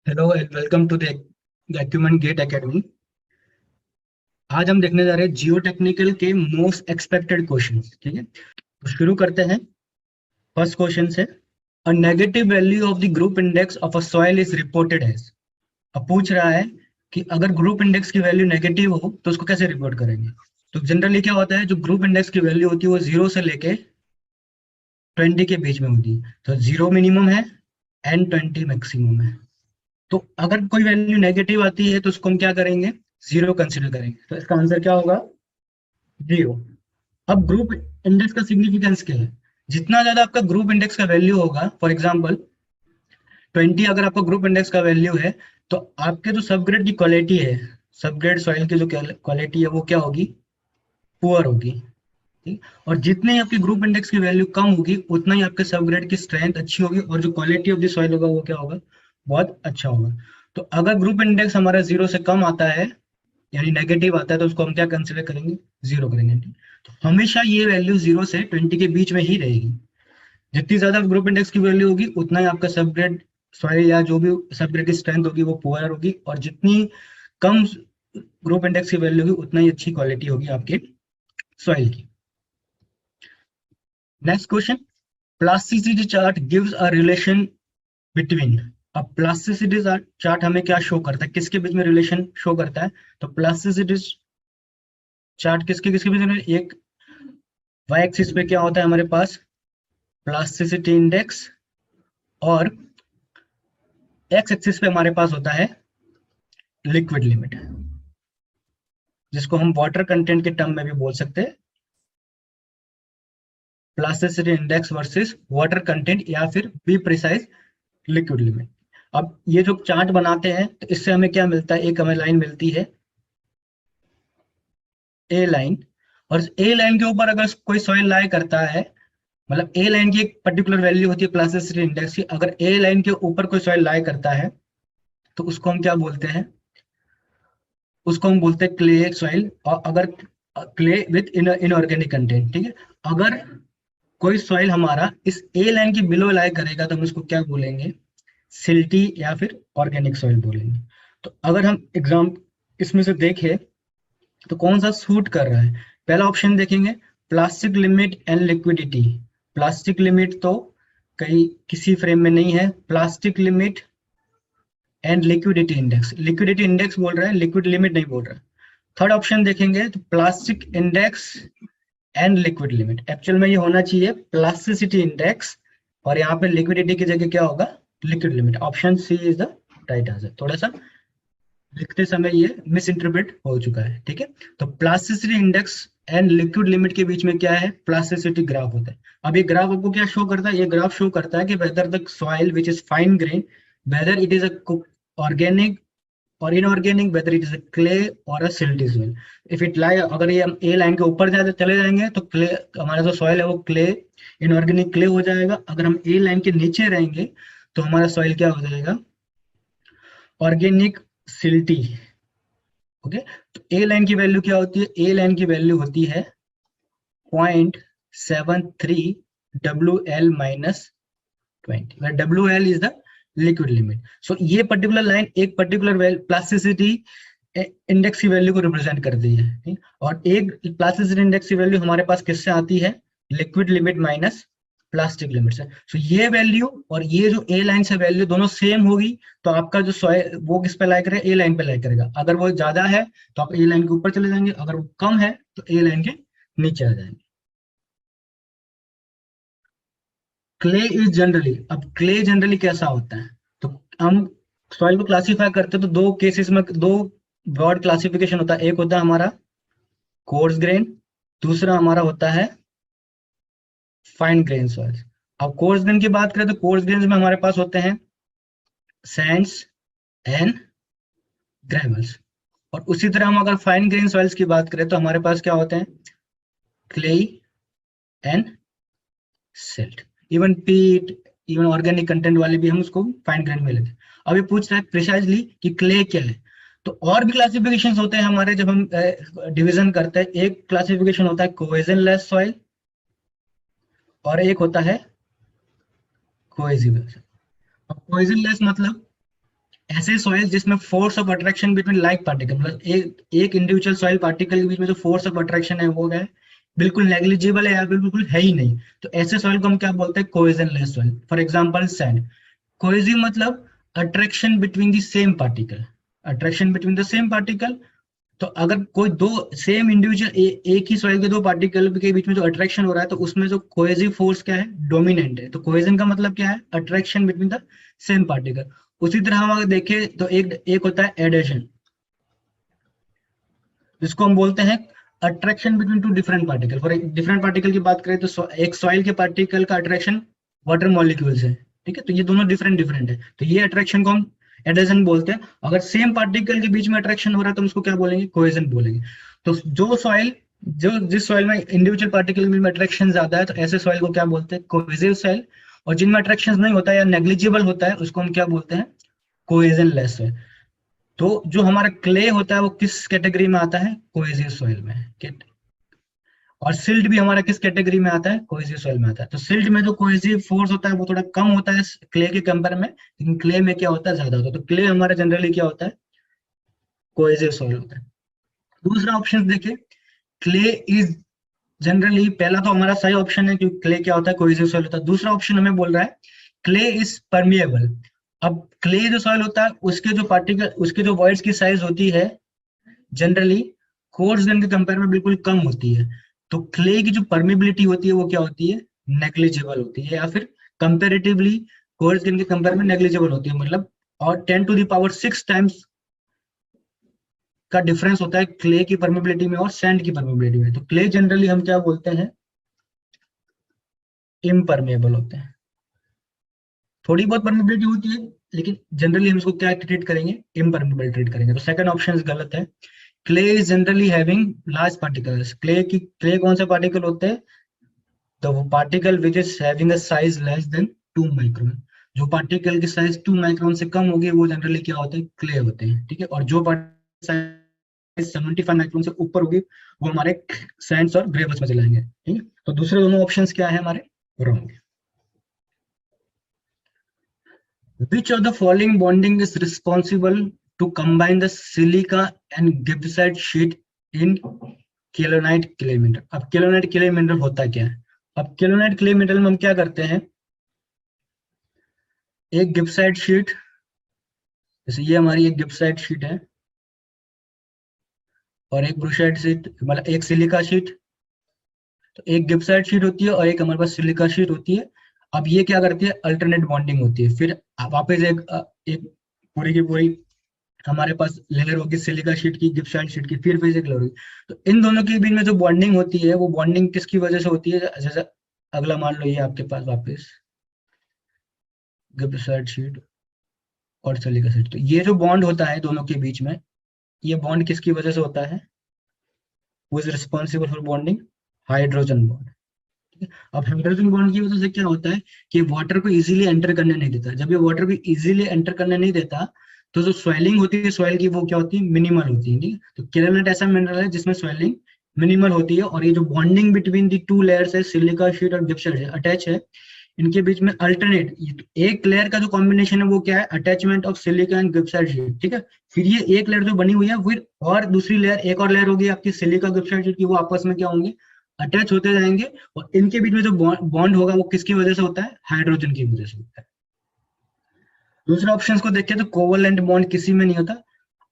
Hello and welcome to the Acument Gate Academy. आज हम देखने जा रहे हैं जियो टेक्निकल के मोस्ट एक्सपेक्टेड क्वेश्चंस। ठीक है, तो शुरू करते हैं। फर्स्ट क्वेश्चन से, a negative value of the group index of a soil is reported as. अब पूछ रहा है कि अगर ग्रुप इंडेक्स की वैल्यू नेगेटिव हो तो उसको कैसे रिपोर्ट करेंगे। तो जनरली क्या होता है, जो ग्रुप इंडेक्स की वैल्यू होती है वो 0 से लेके 20 के बीच में होती है। तो 0 मिनिमम है एंड 20 मैक्सिमम है। तो अगर कोई वैल्यू नेगेटिव आती है तो उसको हम क्या करेंगे, जीरो कंसिडर करेंगे। तो इसका आंसर क्या होगा, जीरो। अब ग्रुप इंडेक्स का सिग्निफिकेंस क्या है, जितना ज्यादा आपका ग्रुप इंडेक्स का वैल्यू होगा, फॉर एग्जांपल 20 अगर आपका ग्रुप इंडेक्स का वैल्यू है, तो आपके जो सबग्रेड की क्वालिटी है, सबग्रेड सॉइल की जो क्वालिटी है वो क्या होगी, पुअर होगी। ठीक, और जितने ही आपके ग्रुप इंडेक्स की वैल्यू कम होगी उतना ही आपके सबग्रेड की स्ट्रेंथ अच्छी होगी और जो क्वालिटी ऑफ द सॉइल होगा वो क्या होगा, बहुत अच्छा होगा। तो अगर ग्रुप इंडेक्स हमारा 0 से कम आता है यानी नेगेटिव आता है तो उसको हम क्या कंसिडर करेंगे, जीरो करेंगे। तो हमेशा ये वैल्यू 0 से 20 के बीच में ही रहेगी। जितनी ज्यादा ग्रुप इंडेक्स की वैल्यू होगी उतना ही आपका सबग्रेड सॉइल या जो भी सबग्रेड की स्ट्रेंथ होगी वो पुअर होगी, और जितनी कम ग्रुप इंडेक्स की वैल्यू होगी उतना ही अच्छी क्वालिटी होगी आपके सॉइल की। Next question, plasticity chart gives a relation between. अब प्लास्टिसिटी चार्ट हमें क्या शो करता है, किसके बीच में रिलेशन शो करता है। तो प्लास्टिसिटी चार्ट किसके किसके बीच में, एक वाई एक्सिस पे क्या होता है हमारे पास, प्लास्टिसिटी इंडेक्स, और एक्स एक्सिस पे हमारे पास होता है लिक्विड लिमिट, जिसको हम वाटर कंटेंट के टर्म में भी बोल सकते हैं, plasticity index versus water content, या फिर बी प्रिसाइज लिक्विड लिमिट। अब ये जो चार्ट बनाते हैं तो इससे हमें क्या मिलता है, एक हमें लाइन मिलती है ए लाइन, और ए लाइन के ऊपर अगर कोई सॉइल लाई करता है, मतलब ए लाइन की एक पर्टिकुलर वैल्यू होती है प्लास्टिसिटी इंडेक्स की, अगर ए लाइन के ऊपर कोई सॉइल लाई करता है तो उसको हम क्या बोलते हैं, उसको हम बोलते हैं क्ले सॉइल। और अगर क्ले विथ इनऑर्गेनिक कंटेंट, ठीक है, अगर कोई सॉइल हमारा इस ए लाइन की बिलो लाई करेगा तो हम उसको क्या बोलेंगे, सिल्टी या फिर ऑर्गेनिक सॉइल बोलेंगे। तो अगर हम एग्जाम इसमें से देखें तो कौन सा सूट कर रहा है, पहला ऑप्शन देखेंगे, plastic limit and liquidity. Plastic limit तो कहीं किसी फ्रेम में नहीं है, plastic limit and liquidity index, liquidity index बोल रहा है, लिक्विड लिमिट नहीं बोल रहा है। थर्ड ऑप्शन देखेंगे तो plastic index and liquid limit, actual में ये होना चाहिए प्लास्टिसिटी इंडेक्स, और यहाँ पे लिक्विडिटी की जगह क्या होगा, liquid limit. Option C is the right answer. थोड़ा सा लिखते समय ये मिस इंटरप्रेट हो चुका है, ठीक है। तो plasticity index and liquid limit के बीच में क्या है, प्लास्टिसिटी ग्राफ होता है। अब ये ग्राफ आपको क्या शो करता है, ये ग्राफ शो करता है कि whether the soil which is fine grain, whether it is a organic और inorganic, whether it is a clay और a silty soil. If it lie, अगर ये हम ए लाइन के ऊपर जाते चले जाएंगे तो क्ले, हमारा जो सॉइल है वो क्ले, इनऑर्गेनिक क्ले हो जाएगा। अगर हम ए लाइन के नीचे रहेंगे तो हमारा सॉइल क्या हो जाएगा, ऑर्गेनिक सिल्टी। ओके, तो ए लाइन की वैल्यू क्या होती है, ए लाइन की वैल्यू होती है 0.73 WL minus 20, where WL is the liquid limit. So ये पर्टिकुलर लाइन एक पर्टिकुलर प्लास्टिसिटी इंडेक्स की वैल्यू को रिप्रेजेंट करती है, ठीक? और एक प्लास्टिसिटी इंडेक्स की वैल्यू हमारे पास किससे आती है, liquid limit minus plastic limit से। सो ये वैल्यू और ये जो ए लाइन से वैल्यू दोनों सेम होगी तो आपका जो सॉइल वो किस पे लाई करेगा, ए लाइन पे लाई करेगा। अगर वो ज्यादा है तो आप ए लाइन के ऊपर चले जाएंगे, अगर वो कम है तो ए लाइन के नीचे आ जाएंगे। क्ले इज जनरली, अब क्ले जनरली कैसा होता है, तो हम सॉइल को क्लासीफाई करते हैं तो दो केसेस में, दो ब्रॉड क्लासिफिकेशन होता है। एक होता है हमारा कोर्स ग्रेन, दूसरा हमारा होता है फाइन ग्रेन सॉइल। अब कोर्स ग्रेन की बात करें तो कोर्स ग्रेन में हमारे पास होते हैं सैंड्स एंड ग्रेवल्स, और उसी तरह हम अगर फाइन ग्रेन सॉइल्स की बात करें तो हमारे पास क्या होते हैं, क्ले एंड सिल्ट, इवन पीट, इवन ऑर्गेनिक कंटेंट वाले भी हम उसको फाइन ग्रेन में लेते हैं। अभी पूछ रहा है प्रिसाइजली कि क्ले क्या है, तो और भी क्लासिफिकेशन होते हैं हमारे जब हम डिवीजन करते हैं। एक क्लासिफिकेशन होता है कोहेजन लेस सॉइल और एक होता है कोहेसिव। कोहेजन लेस मतलब ऐसे सॉइल जिसमें force of attraction between like particle, मतलब एक इंडिविजुअल सॉइल पार्टिकल के बीच में जो फोर्स ऑफ अट्रैक्शन है वो है बिल्कुल नेग्लिजिबल है या बिल्कुल है ही नहीं, तो ऐसे सॉइल को हम क्या बोलते हैं, cohesion less soil. For example sand. Cohesive मतलब attraction between the same particle, attraction between the same particle. तो अगर कोई दो सेम इंडिविजुअल एक ही सॉइल के दो पार्टिकल के बीच में जो अट्रैक्शन हो रहा है तो उसमें जो कोहेसिव फोर्स क्या है, डोमिनेंट है। तो कोहेजन का मतलब क्या है, attraction between the same particle. उसी तरह हम अगर देखें तो एक होता है एडेशन, जिसको हम बोलते हैं attraction between two different particle. For different particle की बात करें तो एक सॉइल के पार्टिकल का अट्रैक्शन वाटर मॉलिक्यूल्स है, ठीक है, तो ये दोनों डिफरेंट डिफरेंट है, तो ये अट्रैक्शन को हम एडेशन बोलते हैं। अगर सेम पार्टिकल के बीच में अट्रैक्शन हो रहा है तो हम उसको क्या बोलेंगे, कोहेजन बोलेंगे। तो जिस सॉइल में इंडिविजुअल पार्टिकल के बीच में अट्रैक्शन ज्यादा है तो ऐसे सॉइल को क्या बोलते हैं, कोहेसिव सॉइल। और जिनमें अट्रैक्शन नहीं होता है या नेग्लिजिबल होता है उसको हम क्या बोलते हैं, कोहेजन लेस सॉइल। तो जो हमारा क्ले होता है वो किस कैटेगरी में आता है, कोहेसिव सॉइल में। और सिल्ट भी हमारा किस कैटेगरी में आता है, कोहेसिव सॉइल में आता है। तो सिल्ट में जो कोहेसिव फोर्स होता है वो थोड़ा कम होता है क्ले के कंपेयर में, लेकिन क्ले में क्या होता है, ज्यादा होता है। तो क्ले हमारा जनरली क्या होता है, कोहेसिव सॉइल होता है। दूसरा ऑप्शन देखिए, क्ले इज जनरली, पहला तो हमारा सही ऑप्शन है क्योंकि क्ले क्या होता है, कोहेसिव सॉइल होता है। दूसरा ऑप्शन हमें बोल रहा है क्ले इज परमिएबल। अब क्ले जो सॉइल होता है उसके जो पार्टिकल, उसके जो वॉइड्स की साइज होती है जनरली कोर्स ग्रेन के कंपेयर में बिल्कुल कम होती है। तो क्ले की जो परमिबिलिटी होती है वो क्या होती है, नेग्लिजिबल होती है, या फिर कंपेरेटिवली कोर्स ग्रेन के कंपेयर में नेग्लिजिबल होती है। मतलब और 10⁶ टाइम्स का डिफरेंस होता है क्ले की परमिबिलिटी में और सैंड की परमिबिलिटी में। तो क्ले जनरली हम क्या बोलते हैं, इम्परमेबल होते हैं। थोड़ी बहुत परमिबिलिटी होती है लेकिन जनरली हम इसको क्या ट्रीट करेंगे, इम्परमेबल ट्रीट करेंगे। तो सेकंड ऑप्शन गलत है। Clay is generally having large particles. Clay कौन से पार्टिकल होते हैं, तो वो particle which is having a size less than 2 micron. जो पार्टिकल की साइज 2 माइक्रोन से कम होगी वो जनरली क्या होते हैं, क्ले होते हैं, ठीक है। और जो पार्टिकल 75 माइक्रोन से ऊपर होगी वो हमारे सैंड्स और ग्रेवल्स में चले जाएंगे, ठीक है। तो दूसरे दोनों ऑप्शंस क्या है हमारे, wrong. Which of the following bonding is responsible to combine the silica and gibbsite sheet in kaolinite clay mineral. अब केलोनाइट क्ले मिनरल होता क्या है, अब केलोनाइट क्ले मिनरल में हम क्या करते हैं, एक गिब्साइट शीट, जैसे ये हमारी एक गिब्साइट शीट है और एक ब्रूसाइट शीट, मतलब एक सिलिका शीट। तो एक गिब्साइट शीट होती है और एक हमारे पास सिलिका शीट होती है। अब ये क्या करती है, अल्टरनेट बॉन्डिंग होती है। फिर वापस एक पूरी की पूरी हमारे पास लेयर होगी सिलिका शीट की, गिब्साइट शीट की, फिर एक लेयर होगी। तो इन दोनों के बीच में जो बॉन्डिंग होती है वो बॉन्डिंग किसकी वजह से होती है, जैसे अगला मान लो ये आपके पास वापस गिब्साइट शीट और सिलिका शीट। तो ये जो बॉन्ड होता है दोनों के बीच में, ये बॉन्ड किसकी वजह से होता है, वो is responsible for bonding, hydrogen bond. अब हाइड्रोजन बॉन्ड की वजह से क्या होता है कि वाटर को इजीली एंटर करने नहीं देता। जब ये वाटर को इजीली एंटर करने नहीं देता तो जो स्वेलिंग होती है सॉइल की वो क्या होती है, मिनिमल होती है, ठीक है। तो केलोनाइट ऐसा मिनरल है जिसमें स्वेलिंग मिनिमल होती है और ये जो bonding between the two layers है, सिलिका शीट और गिब्साइट अटैच है, इनके बीच में अल्टरनेट एक लेयर का जो कॉम्बिनेशन है वो क्या है, attachment of silica and gibbsite sheet, ठीक है। फिर ये एक लेयर जो बनी हुई है फिर और दूसरी लेयर, एक और लेयर होगी आपकी सिलिका गिब्साइट शीट की, वो आपस में क्या होंगे, अटैच होते जाएंगे। और इनके बीच में जो बॉन्ड होगा वो किसकी वजह से होता है, हाइड्रोजन की वजह से होता है। दूसरे ऑप्शन को देखें तो कोवलेंट बॉन्ड किसी में नहीं होता,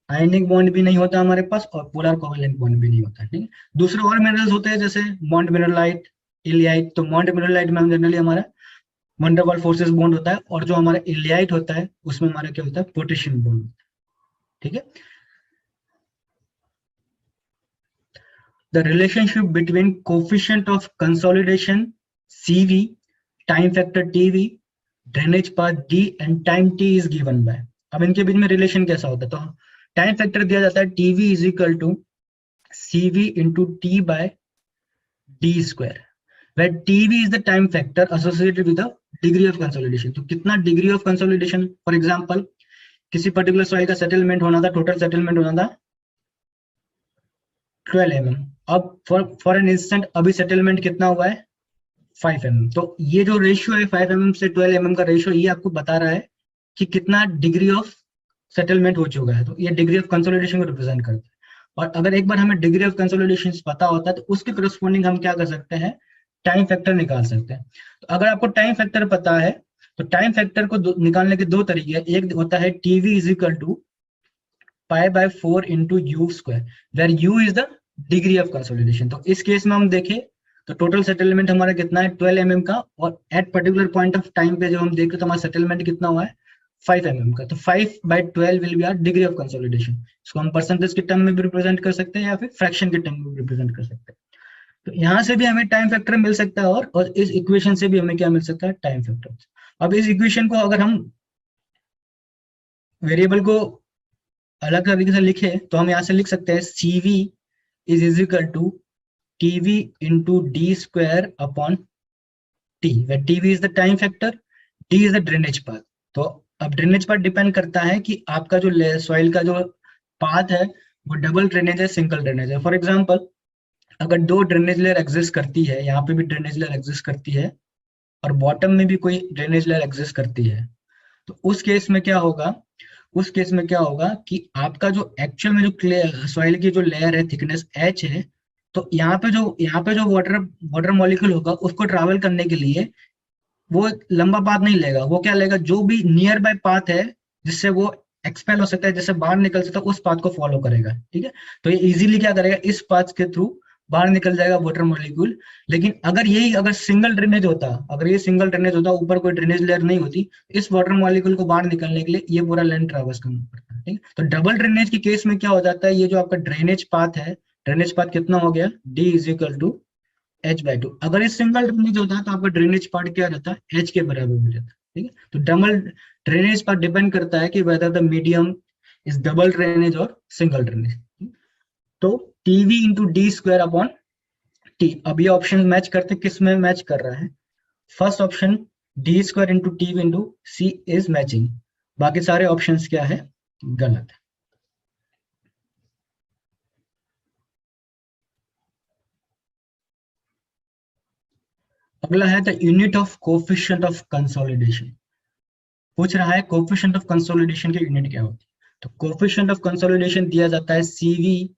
आयनिक बॉन्ड भी नहीं होता हमारे पास और पोलर कोवलेंट बॉन्ड भी नहीं होता, ठीक है। दूसरे और मिनरल्स होते हैं जैसे मॉन्ट मिनरलाइट, इलियाइट। तो मॉन्ट मिनरलाइट में जनरली हमारा वंडरवॉल फोर्सेस बॉन्ड होता है और जो हमारा इलियाइट होता है उसमें हमारा क्या होता है, पोटेशियम बॉन्ड होता है, ठीक है। The relationship between coefficient of consolidation CV, time factor TV, drainage path D and time T is given by। अब इनके बीच में रिलेशन कैसा होता है, तो टाइम फैक्टर दिया जाता है TV is equal to CV into T by D square, where TV is the time factor associated with the degree of consolidation। तो कितना degree of consolidation, for example किसी पर्टिकुलर सॉइल का settlement होना था, total settlement होना था 12 mm। अब for an instant अभी सेटलमेंट कितना हुआ है, 5 mm। तो ये जो रेशियो है 5 mm से 12 mm का रेशियो, ये आपको बता रहा है कि कितना डिग्री ऑफ सेटलमेंट हो चुका है, तो ये डिग्री ऑफ कंसोलिडेशन को रिप्रेजेंट करता है। और अगर एक बार हमें डिग्री ऑफ कंसोलिडेशन पता होता है तो उसके करस्पॉन्डिंग हम क्या कर सकते हैं, टाइम फैक्टर निकाल सकते हैं। तो अगर आपको टाइम फैक्टर पता है तो टाइम फैक्टर को निकालने के दो तरीके हैं। एक होता है TV is equal to π/4 into U square, where U is the degree of consolidation. तो इस केस में हम देखें तो टोटल सेटलमेंट हमारा कितना है 12 mm का, और at particular point of time पे जब हम देखें तो हमारा सेटलमेंट कितना हुआ है 5 mm का। तो 5/12 will be our degree of consolidation. इसको हम परसेंटेज के टर्म में भी रिप्रेजेंट कर सकते हैं या फिर फ्रैक्शन के टर्म में भी रिप्रेजेंट कर सकते हैं। तो यहाँ से भी हमें टाइम फैक्टर मिल सकता है, और इस इक्वेशन से भी हमें क्या मिल सकता है, टाइम फैक्टर। अब इस इक्वेशन को अगर हम वेरिएबल को अलग तरीके से लिखे तो हम यहाँ से लिख सकते हैं CV is equal to TV into D square upon T, where TV is the time factor, D is the drainage path। तो अब ड्रेनेज पाथ डिपेंड करता है कि आपका जो सॉइल का जो पाथ है वो डबल ड्रेनेज है, सिंगल ड्रेनेज है। फॉर एग्जांपल अगर दो ड्रेनेज लेयर एग्जिस्ट करती है, यहाँ पे भी ड्रेनेज लेयर एग्जिस्ट करती है और बॉटम में भी कोई ड्रेनेज लेयर एग्जिस्ट करती है, तो उस केस में क्या होगा, उस केस में क्या होगा कि आपका जो एक्चुअल में जो सॉइल की जो लेयर है थिकनेस H है, तो यहाँ पे जो वाटर मॉलिक्यूल होगा उसको ट्रैवल करने के लिए वो एक लंबा पाथ नहीं लेगा, वो क्या लेगा, जो भी नियर बाय पाथ है जिससे वो एक्सपेल हो सकता है, जिससे बाहर निकल सकता है, उस पाथ को फॉलो करेगा। ठीक है, तो ये इजीली क्या करेगा, इस पाथ के थ्रू बाहर निकल जाएगा वाटर मॉलिक्यूल। लेकिन अगर सिंगल ड्रेनेज होता, अगर ये सिंगल ड्रेनेज होता, ऊपर कोई ड्रेनेज लेयर नहीं होती, इस वाटर मॉलिक्यूल को बाहर निकलने के लिए ये पूरा लाइन ट्रैवर्स करना पड़ता है। ठीक है, तो डबल ड्रेनेज के केस में क्या हो जाता है, ये जो आपका ड्रेनेज पाथ है, ड्रेनेज पाथ कितना हो गया, D is equal to H/2। अगर ये सिंगल ड्रेनेज होता है तो आपका ड्रेनेज पार्ट क्या रहता है, H के बराबर में रहता है। ठीक है, तो डबल ड्रेनेज पार्ट डिपेंड करता है कि whether the medium is double drainage और सिंगल ड्रेनेज। तो TV into D square upon T। अब ये ऑप्शन मैच करते, किस में मैच कर रहा है, first option D square into TV into C is matching, बाकी सारे ऑप्शन क्या है, गलत है। अगला है the unit of coefficient of consolidation. पूछ रहा है कोफिशिएंट ऑफ कंसोलिडेशन की यूनिट क्या होती है। तो कोफिशिएंट ऑफ कंसोलिडेशन दिया जाता है CV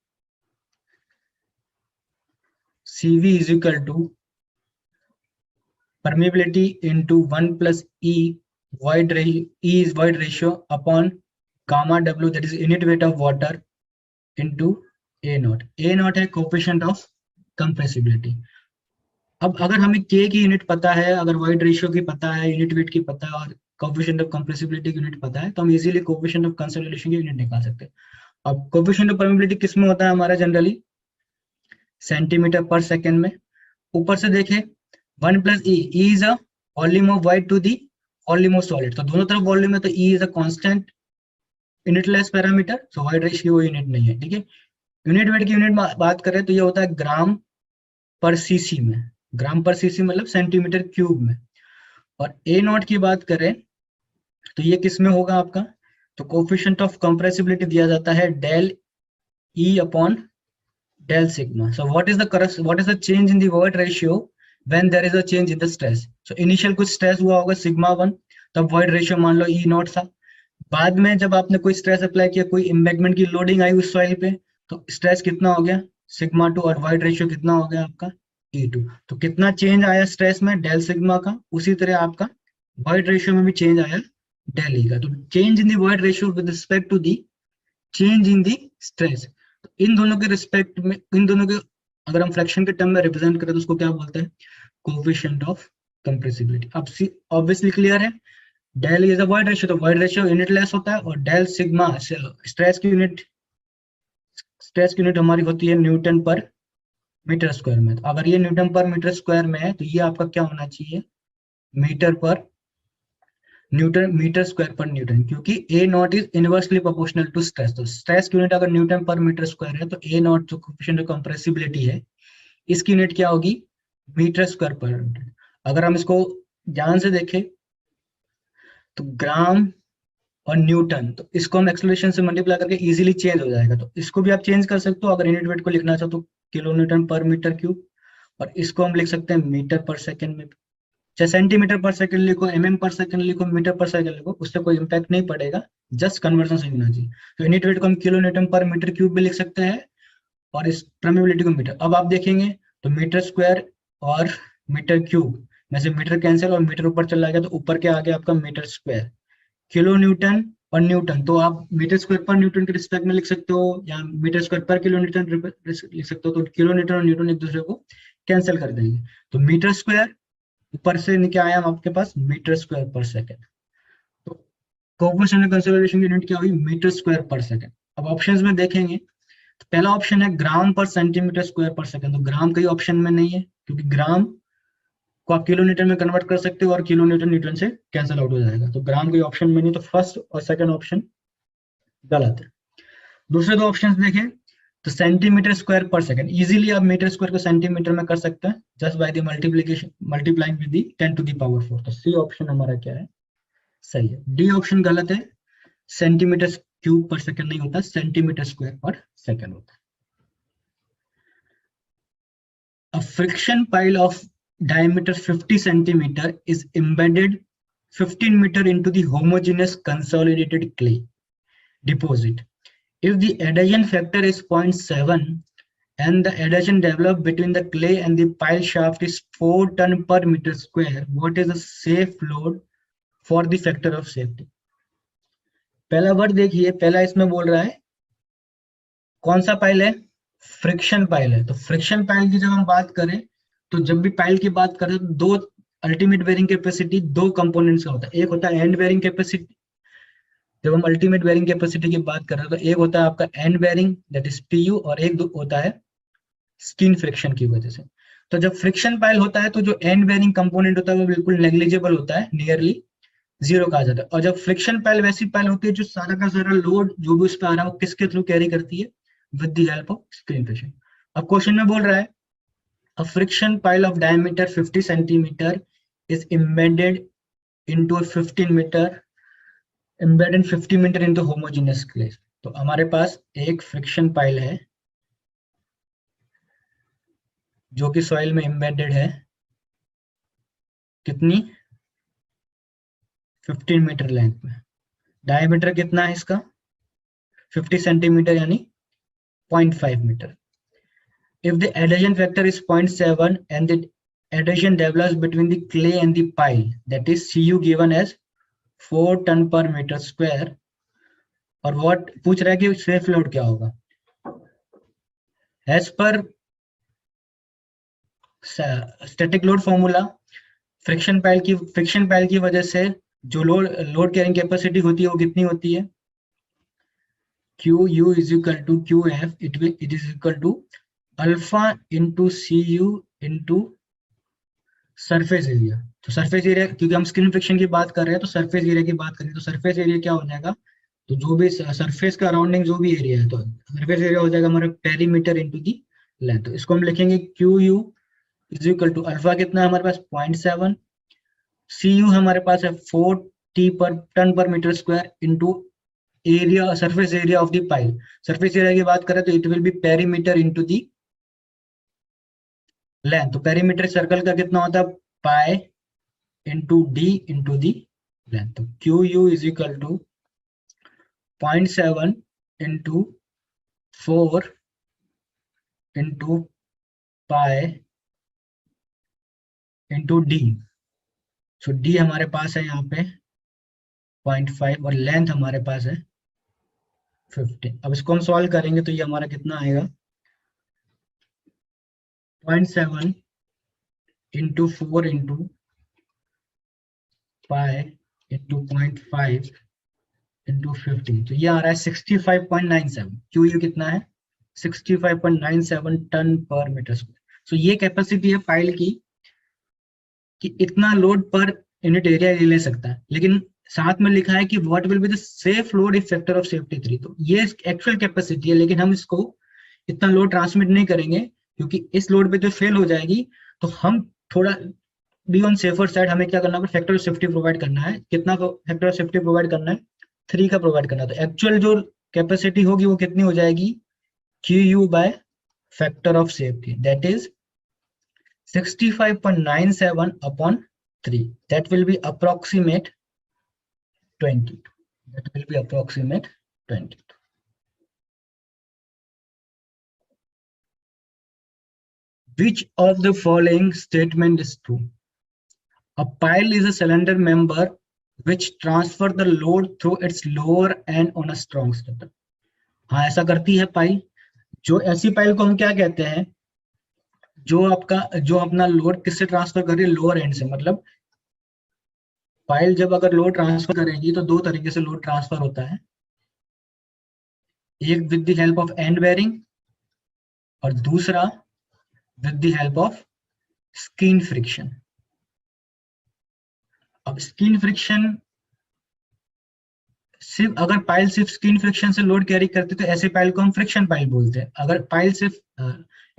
is equal to permeability into 1 plus E is void ratio upon gamma W, that is unit weight of water into A0। A0 है कोफिशिएंट ऑफ कंप्रेसिबिलिटी। अब अगर हमें K की यूनिट पता है, अगर void रेशियो की पता है, यूनिट वेट की पता है और कोफिशिएंट ऑफ कंप्रेसिबिलिटी की यूनिट पता है, तो हम इजीली कोफिशिएंट ऑफ कंसोलिडेशन की यूनिट निकाल सकते हैं। अब कोफिशिएंट ऑफ परमेबिलिटी किस में होता है हमारा, जनरली सेंटीमीटर पर सेकेंड में। ऊपर से देखें 1 plus E is a volume of void to the volume of solid, तो दोनों तरफ वॉल्यूम है, तो E is a constant unitless parameter, so void ratio वो यूनिट नहीं है। ठीक है, यूनिट वेट की यूनिट बात करें तो ये होता है ग्राम पर सीसी में, ग्राम पर सीसी मतलब सेंटीमीटर क्यूब में। और A0 की बात करें तो ये किस में होगा आपका, तो कोफिशिएंट ऑफ कंप्रेसिबिलिटी दिया जाता है del E upon del sigma. So what is the change in the void ratio when there is a change in the stress. So initial कुछ स्ट्रेस हुआ होगा σ1, तब void रेशियो मान लो E0 था। बाद में जब आपने कोई स्ट्रेस अप्लाई किया, कोई एम्बैंकमेंट की लोडिंग आई उस सॉइल पे, तो स्ट्रेस कितना हो गया σ2, और void रेशियो कितना हो गया आपका E2। तो कितना चेंज आया स्ट्रेस में, डेल सिग्मा का, उसी तरह आपका void रेशियो में भी चेंज आया डेल E का। तो change in the void ratio with respect to the change in the stress. तो इन दोनों के रिस्पेक्ट में, इन दोनों के अगर हम फ्रैक्शन के टर्म में रिप्रेजेंट करें तो उसको क्या बोलते हैं, कोफिशिएंट ऑफ कंप्रेसिबिलिटी। अब ऑब्वियसली क्लियर है, del is a void ratio, तो void रेशियो यूनिटलेस होता है, और डेल सिग्मा स्ट्रेस की यूनिट हमारी होती है न्यूटन पर मीटर स्क्वायर में। तो अगर ये न्यूटन पर मीटर स्क्वायर में है तो ये आपका क्या होना चाहिए, मीटर स्क्वायर पर न्यूटन, क्योंकि A0 is inversely proportional to stress. तो स्ट्रेस की यूनिट अगर न्यूटन पर मीटर स्क्वायर है तो A0 जो कोफिशिएंट ऑफ कंप्रेसिबिलिटी है, इसकी यूनिट क्या होगी, मीटर स्क्वायर पर मीटर। अगर हम इसको ध्यान से देखें तो ग्राम और न्यूटन, तो इसको हम एक्सेलरेशन से मल्टीप्लाई करके इजीली चेंज हो जाएगा। तो इसको भी आप चेंज कर सकते हो, अगर यूनिट वेट को लिखना चाहो तो kilo newton per metre cube, और इसको हम लिख सकते हैं मीटर पर सेकेंड में, चाहे सेंटीमीटर पर सेकेंड लिखो, mm पर सेकेंड लिखो, मीटर पर सेकेंड लिखो, उससे कोई इम्पैक्ट नहीं पड़ेगा, जस्ट कन्वर्जन सही होना चाहिए। तो यूनिट वेट को हम kilo newton per metre cube भी लिख सकते हैं और इस परमेबिलिटी को मीटर। अब आप देखेंगे तो मीटर स्क्वायर और मीटर क्यूब में से मीटर कैंसिल और मीटर ऊपर चला गया, तो ऊपर के आगे आपका मीटर स्क्वायर। किलो न्यूटन और न्यूटन, तो आप मीटर स्क्वायर पर न्यूटन के रिस्पेक्ट में लिख सकते हो या मीटर स्क्वायर पर किलो न्यूटन लिख सकते हो। तो किलो न्यूटन और न्यूटन एक दूसरे को कैंसिल कर देंगे, तो मीटर स्क्वायर ऊपर से क्या आया आपके पास, मीटर स्क्वायर पर सेकेंड। तो कोऑफिशिएंट ऑफ कंजर्वेशन की यूनिट क्या हुई, मीटर स्क्वायर पर सेकेंड। अब ऑप्शंस में देखेंगे तो पहला ऑप्शन है ग्राम पर सेंटीमीटर स्क्वायर पर सेकेंड, तो ग्राम कई ऑप्शन में नहीं है क्योंकि ग्राम को आप किलो न्यूटन में कन्वर्ट कर सकते हो और किलो न्यूटन न्यूटन से कैंसिल आउट हो जाएगा, तो ग्राम कोई ऑप्शन में नहीं, तो फर्स्ट और सेकंड ऑप्शन गलत है। दूसरे दो ऑप्शंस देखें तो centimetre square per second, easily आप मीटर स्क्वायर को सेंटीमीटर में कर सकते हैं just by the multiplication multiplying with the 10 to the power 4, तो सी ऑप्शन हमारा क्या है, सही है। डी ऑप्शन गलत है, सेंटीमीटर क्यूब पर सेकंड नहीं होता, सेंटीमीटर स्क्वायर पर सेकंड होता है। A friction pile of diameter 50 centimeter is embedded 15 meter into the homogeneous consolidated clay deposit. If the adhesion factor is 0.7 and the adhesion developed between the clay and the pile shaft is 4 ton per meter square, what is the safe load for the factor of safety? पहला word देखिए, पहला इसमें बोल रहा है कौन सा pile है, फ्रिक्शन पाइल है। तो फ्रिक्शन पाइल की जब हम बात करें तो जब भी पाइल की बात करें तो दो अल्टीमेट बेयरिंग कैपेसिटी दो कंपोनेंट्स का होता है, एक होता है एंड बेयरिंग कैपेसिटी। जब हम अल्टीमेट बेयरिंग कैपेसिटी की बात कर रहे हैं तो एक होता है आपका end bearing that is PU और एक होता है स्किन फ्रिक्शन की वजह से। तो जब फ्रिक्शन पाइल होता है तो जो एंड बेयरिंग कंपोनेंट होता है वो बिल्कुल नेग्लिजिबल होता है, नियरली जीरो कहा जाता है। और जब फ्रिक्शन पाइल वैसी पाइल होती है जो सारा का सारा लोड जो भी उस पर आ रहा है वो किसके थ्रू कैरी करती है, with the help of screen friction. अब क्वेश्चन में बोल रहा है a friction pile of diameter 50 centimeter is embedded into a 15 meter embedded 50 meter into homogeneous clay. तो हमारे पास एक फ्रिक्शन पाइल है जो कि सॉइल में एम्बेडेड है, कितनी 15 मीटर लेंथ में, डायमीटर कितना है इसका 50 सेंटीमीटर यानी 0.5 meter. If the adhesion factor is 0.7 and the adhesion develops between the clay and the pile, that is Cu given as 4 ton per meter square. और what पूछ रहा है कि सेफ लोड क्या होगा, as per static load formula friction pile की वजह से जो लोड कैरिंग कैपेसिटी होती है वो कितनी होती है, QU is equal to QF, it is equal to alpha into CU into surface area. तो सरफेस एरिया, क्योंकि हम स्किन फ्रिक्शन की बात कर रहे हैं तो सरफेस एरिया की बात करें तो सरफेस एरिया क्या हो जाएगा, तो जो भी सरफेस का अराउंडिंग जो भी एरिया है तो सरफेस एरिया हो जाएगा हमारा पेरीमीटर इनटू दी लेंथ। तो इसको हम लिखेंगे QU is equal to alpha कितना है हमारे पास 0.7, CU हमारे पास है 4 T per ton per metre square into area surface area of the pile. Surface area की बात करें तो it will be perimeter into the length. तो पेरीमीटर सर्कल का कितना होता है pi into D into the length. तो QU is equal to 0.7 into 4 into pi into D. So D हमारे पास है यहाँ पे 0.5 और लेंथ हमारे पास है 50। अब इसको हम सॉल्व करेंगे तो ये हमारा कितना आएगा 0.7 into 4 into pi into 0.5 into 50, तो ये आ रहा है 65.97। QU कितना है 65.97 टन पर मीटर स्क्वायर। सो ये कैपेसिटी है पाइल की कि इतना लोड पर यूनिट एरिया ले सकता है, लेकिन साथ में लिखा है कि what will be the safe load if factor of safety 3। तो ये एक्चुअल कैपेसिटी है, लेकिन हम इसको इतना लोड ट्रांसमिट नहीं करेंगे क्योंकि इस लोड पे जो फेल हो जाएगी तो हम थोड़ा बी ऑन सेफर साइड हमें क्या करना है, फैक्टर ऑफ सेफ्टी प्रोवाइड करना है। कितना फैक्टर ऑफ सेफ्टी प्रोवाइड करना है 3 का प्रोवाइड करना है। तो एक्चुअल जो कैपेसिटी होगी वो कितनी हो जाएगी QU by factor of safety that is 65.97 upon 3, that will be approximate 20। that will be approximate 22. Which of the following statement is true? A pile is a cylinder member which transfer the load through its lower end on a strong stator. हाँ, ऐसा करती है pile. जो ऐसी pile को हम क्या कहते हैं, जो अपना लोड किससे ट्रांसफर कर रही है, लोअर एंड से। मतलब पाइल जब अगर लोड ट्रांसफर करेगी तो दो तरीके से लोड ट्रांसफर होता है, एक with the help of end bearing और दूसरा with the help of skin friction. अब स्किन फ्रिक्शन सिर्फ अगर पाइल सिर्फ स्किन फ्रिक्शन से लोड कैरी करती तो ऐसे पाइल को हम फ्रिक्शन पाइल बोलते हैं। अगर पाइल सिर्फ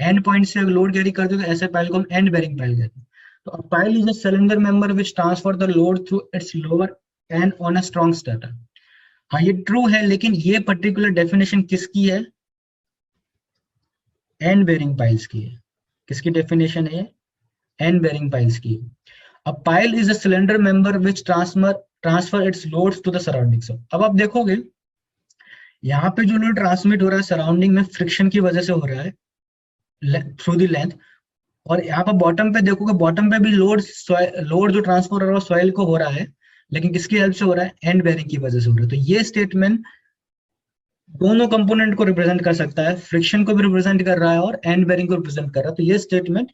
एंड पॉइंट से लोड कैरी करती तो ऐसे पाइल को हम एंड बेरिंग पाइल कहते हैं। तो अ pile is a cylinder member which transfer the load through it's lower and on a strong starter. हाँ, ये ट्रू है, लेकिन ये पर्टिकुलर डेफिनेशन किसकी है, एंड बेरिंग पाइल्स की है। किसकी डेफिनेशन है, एंड बेरिंग पाइल्स की। A pile is a cylinder member which transfer its loads to the surroundings. अब आप देखोगे यहाँ पे जो लोड ट्रांसमिट हो रहा है सराउंडिंग में फ्रिक्शन की वजह से हो रहा है थ्रू द लेंथ, और यहाँ पर बॉटम पे देखोगे, बॉटम पे भी लोड जो ट्रांसफर हो रहा है सॉइल को हो रहा है, लेकिन किसकी हेल्प से हो रहा है, एंड बेरिंग की वजह से हो रहा है। तो ये स्टेटमेंट दोनों कंपोनेंट को रिप्रेजेंट कर सकता है, फ्रिक्शन को भी रिप्रेजेंट कर रहा है और एंड बेरिंग को रिप्रेजेंट कर रहा है। तो ये स्टेटमेंट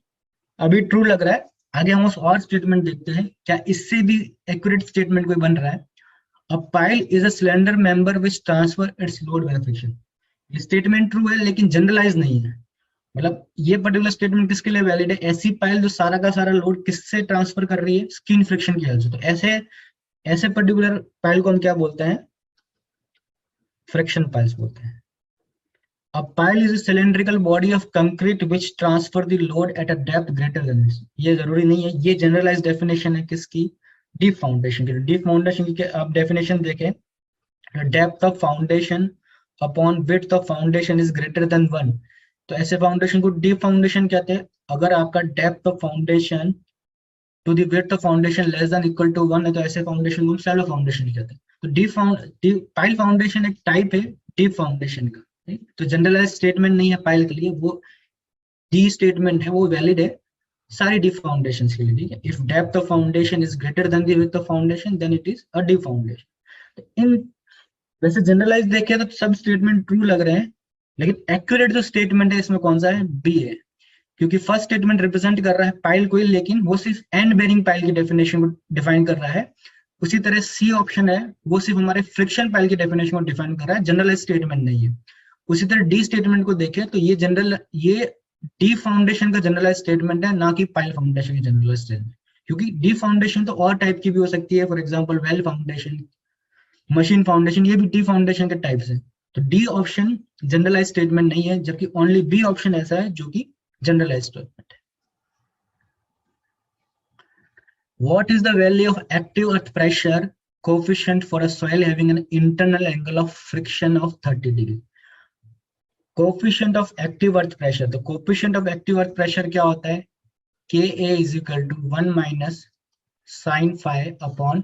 अभी ट्रू लग रहा है। आगे हम उस और स्टेटमेंट देखते हैं, क्या इससे भी एक्यूरेट स्टेटमेंट कोई बन रहा है। अ pile is a cylinder member which transfer it's load by friction. ये स्टेटमेंट ट्रू है लेकिन जनरलाइज नहीं है। मतलब ये पर्टिकुलर स्टेटमेंट किसके लिए वैलिड है, ऐसी पाइल जो सारा का सारा लोड किससे ट्रांसफर कर रही है, स्किन फ्रिक्शन की हेल्प से। तो ऐसे पर्टिकुलर पाइल को हम क्या बोलते हैं, फ्रिक्शन पाइल्स बोलते हैं। A pile is a cylindrical body of concrete which transfer the load at a depth greater than this. ये जरूरी नहीं है, ये जनरलाइज डेफिनेशन है किसकी, डीप फाउंडेशन की। डीप फाउंडेशन की आप डेफिनेशन देखें, depth of foundation upon width of foundation is greater then 1। तो ऐसे फाउंडेशन को डीप फाउंडेशन कहते हैं। अगर आपका depth of foundation to the width of foundation less than equal to 1 है तो ऐसे फाउंडेशन को हम शैलो फाउंडेशन कहते हैं। तो पाइल फाउंडेशन एक टाइप है डीप फाउंडेशन का। तो जनरलाइज स्टेटमेंट नहीं है पाइल के लिए, वो डी स्टेटमेंट है, वो वैलिड है सारी डीप फाउंडेशंस के लिए। ठीक है, if depth of foundation is greater than the width of foundation then it is a deep foundation. इन वैसे जनरलाइज देखें तो सब स्टेटमेंट ट्रू लग रहे हैं, लेकिन एक्यूरेट जो स्टेटमेंट है इसमें कौन सा है, बी है। क्योंकि फर्स्ट स्टेटमेंट रिप्रेजेंट कर रहा है पाइल को, लेकिन वो सिर्फ एंड बेरिंग पाइल की डेफिनेशन को डिफाइन कर रहा है। उसी तरह सी ऑप्शन है, वो सिर्फ हमारे फ्रिक्शन पाइल की डेफिनेशन को डिफाइन कर रहा है, जनरलाइज स्टेटमेंट नहीं है। उसी तरह डी स्टेटमेंट को देखें तो ये डी फाउंडेशन का जनरलाइज स्टेटमेंट है, ना कि पाइल फाउंडेशन की जनरलाइज स्टेटमेंट। क्योंकि डी फाउंडेशन तो और टाइप की भी हो सकती है, for example well foundation, machine foundation, ये भी डी फाउंडेशन के टाइप्स है। तो डी ऑप्शन जनरलाइज स्टेटमेंट नहीं है, जबकि ओनली बी ऑप्शन ऐसा है जो कि जनरलाइज स्टेटमेंट है। What is the value of active earth pressure coefficient for a soil having an internal angle of friction of 30 degree? Coefficient of active earth pressure. तो coefficient of active earth pressure क्या होता है, Ka is equal to 1 minus sin phi upon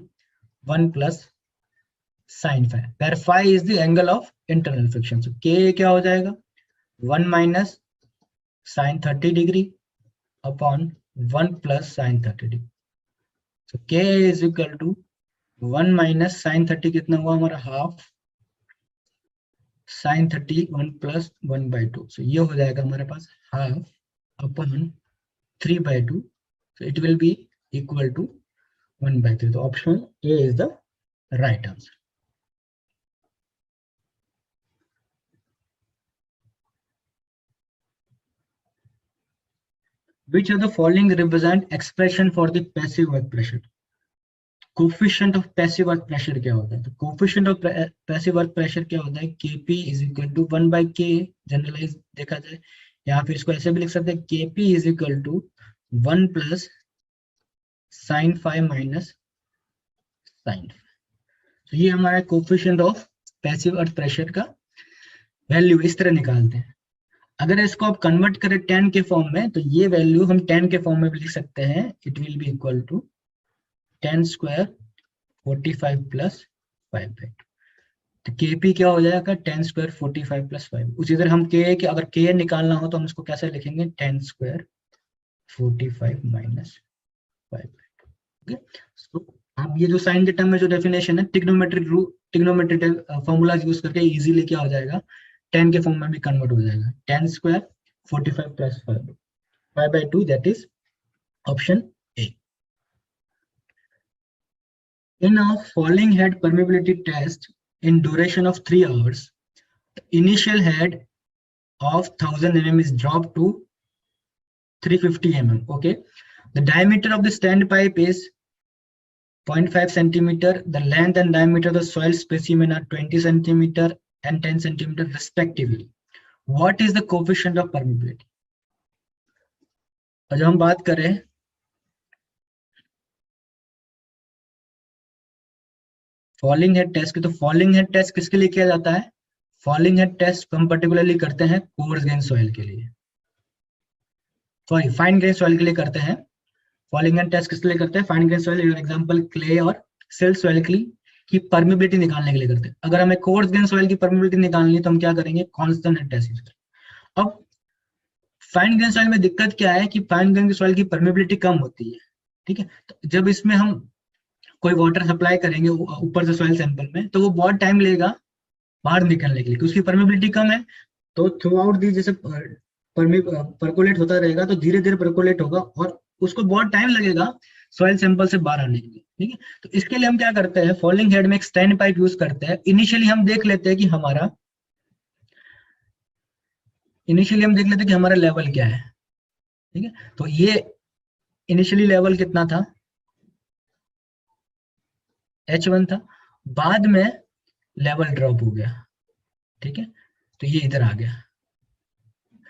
1 plus sin phi, where phi is the angle of internal friction. So Ka क्या हो जाएगा, 1 minus sin 30 degree upon 1 plus sin 30 degree. So Ka is equal to 1 minus sin 30 कितना हुआ हमारा, half sin 30 1 plus 1 by 2. So ये हो जाएगा हमारे पास half upon 3 by 2. So it will be equal to 1 by 3. So option A is the right answer. Which of the following represent expression for the passive work pressure? Coefficient of passive work pressure क्या होता है, तो coefficient of passive work pressure क्या होता है, Kp is equal to 1 by K, generalise देखा जाए, या फिर इसको ऐसे भी लिख सकते हैं, Kp is equal to 1 plus sine phi minus sine. तो ये हमारा coefficient of passive earth pressure का वैल्यू इस तरह निकालते हैं। अगर इसको आप कन्वर्ट करें 10 के फॉर्म में, तो ये वैल्यू हम 10 के फॉर्म में भी लिख सकते हैं। It will be equal to 10 square 45 plus 5 by 2। तो Kp क्या हो जाएगा, 10 स्क्वायर 45 प्लस 5। उसी तरह हम Ka के अगर K निकालना हो तो हम इसको कैसे लिखेंगे, 10 स्क्वायर 45 माइनस 5। ओके, सो आप ये जो साइन के टर्म में जो डेफिनेशन है ट्रिग्नोमेट्रिक फॉर्मूलाज यूज करके इजीली क्या हो जाएगा, 10 के फॉर्म में भी कन्वर्ट हो जाएगा। 10 square 45 plus 5/2, that is option A. In a falling head permeability test in duration of 3 hours, the initial head of 1000 mm is dropped to 350 mm. Okay, the diameter of the standpipe is 0.5 centimeter. The length and diameter of the soil specimen are 20 centimeter and 10 centimeter respectively. What is the coefficient of permeability? और जब हम बात करें falling head test की, तो falling head test किसके लिए किया जाता है, फॉलिंग हेड टेस्ट हम पर्टिकुलरली करते हैं कोर्स ग्रेन सॉइल के लिए, सॉरी फाइन ग्रेन सॉइल के लिए करते हैं। फॉलिंग हेड टेस्ट किसके लिए करते हैं, fine grain soil, example clay और सिल सॉइल की परमेबिलिटी निकालने के लिए करते हैं। अगर हमें कोर्स ग्रेन सॉइल की परमेबिलिटी निकालनी है तो हम क्या करेंगे, कांस्टेंट हेड टेस्ट यूज करेंगे। अब फाइन ग्रेन सॉइल में दिक्कत क्या है कि फाइन ग्रेन सॉइल की परमेबिलिटी कम होती है, ठीक है। तो जब इसमें हम कोई वाटर सप्लाई करेंगे ऊपर से सॉइल सैंपल में, तो वो बहुत टाइम लेगा बाहर निकलने के लिए, क्योंकि उसकी परमेबिलिटी कम है। तो थ्रू आउट दी जैसे परकोलेट होता रहेगा, तो धीरे धीरे परकोलेट होगा और उसको बहुत टाइम लगेगा सॉइल सैंपल से बाहर आने के लिए, ठीक है। तो इसके लिए हम क्या करते हैं, फॉलिंग हेड में एक स्टैंड पाइप यूज करते हैं। इनिशियली हम देख लेते हैं कि हमारा लेवल क्या है, ठीक है। तो ये इनिशियली लेवल कितना था, H1 था, बाद में लेवल ड्रॉप हो गया, ठीक है। तो ये इधर आ गया।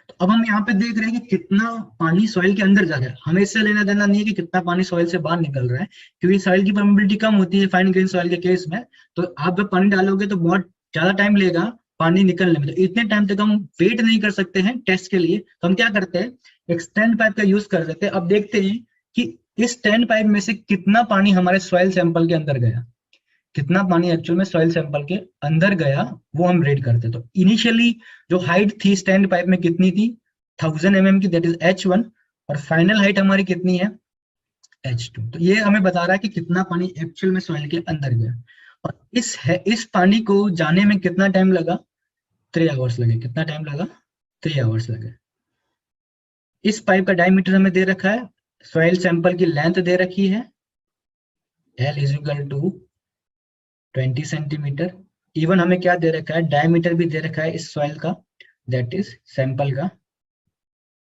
तो अब हम यहाँ पे देख रहे हैं कि कितना पानी सॉइल के अंदर जा रहा है। हमें इससे लेना देना नहीं है कि कितना पानी सॉइल से बाहर निकल रहा है, क्योंकि सॉइल की परमेबिलिटी कम होती है फाइन ग्रेन सॉइल के केस में। तो आप जब पानी डालोगे तो बहुत ज्यादा टाइम लेगा पानी निकलने में, तो इतने टाइम तक हम वेट नहीं कर सकते हैं टेस्ट के लिए। तो हम क्या करते हैं, एक स्टैंड पाइप का यूज कर सकते हैं। अब देखते हैं कि इस स्टैंड पाइप में से कितना पानी हमारे सॉइल सैंपल के अंदर गया, कितना पानी एक्चुअल में सॉइल सैंपल के अंदर गया, वो हम रेड करते। तो इनिशियली जो हाइट थी स्टैंड पाइप में कितनी थी, 1000 mm की, दैट इज H1, और फाइनल हाइट हमारी कितनी है, H2। तो ये हमें बता रहा है कि कितना पानी एक्चुअल में सॉइल के अंदर गया। और इस पानी को जाने में कितना टाइम लगा, 3 आवर्स लगे। कितना टाइम लगा, 3 आवर्स लगे। इस पाइप का डायमीटर हमें दे रखा है, सॉइल सैंपल की लेंथ दे रखी है, L is equal to 20 centimetre. Even हमें क्या दे रखा है, डायमीटर भी दे रखा है इस सॉइल का, दैट इज सैंपल का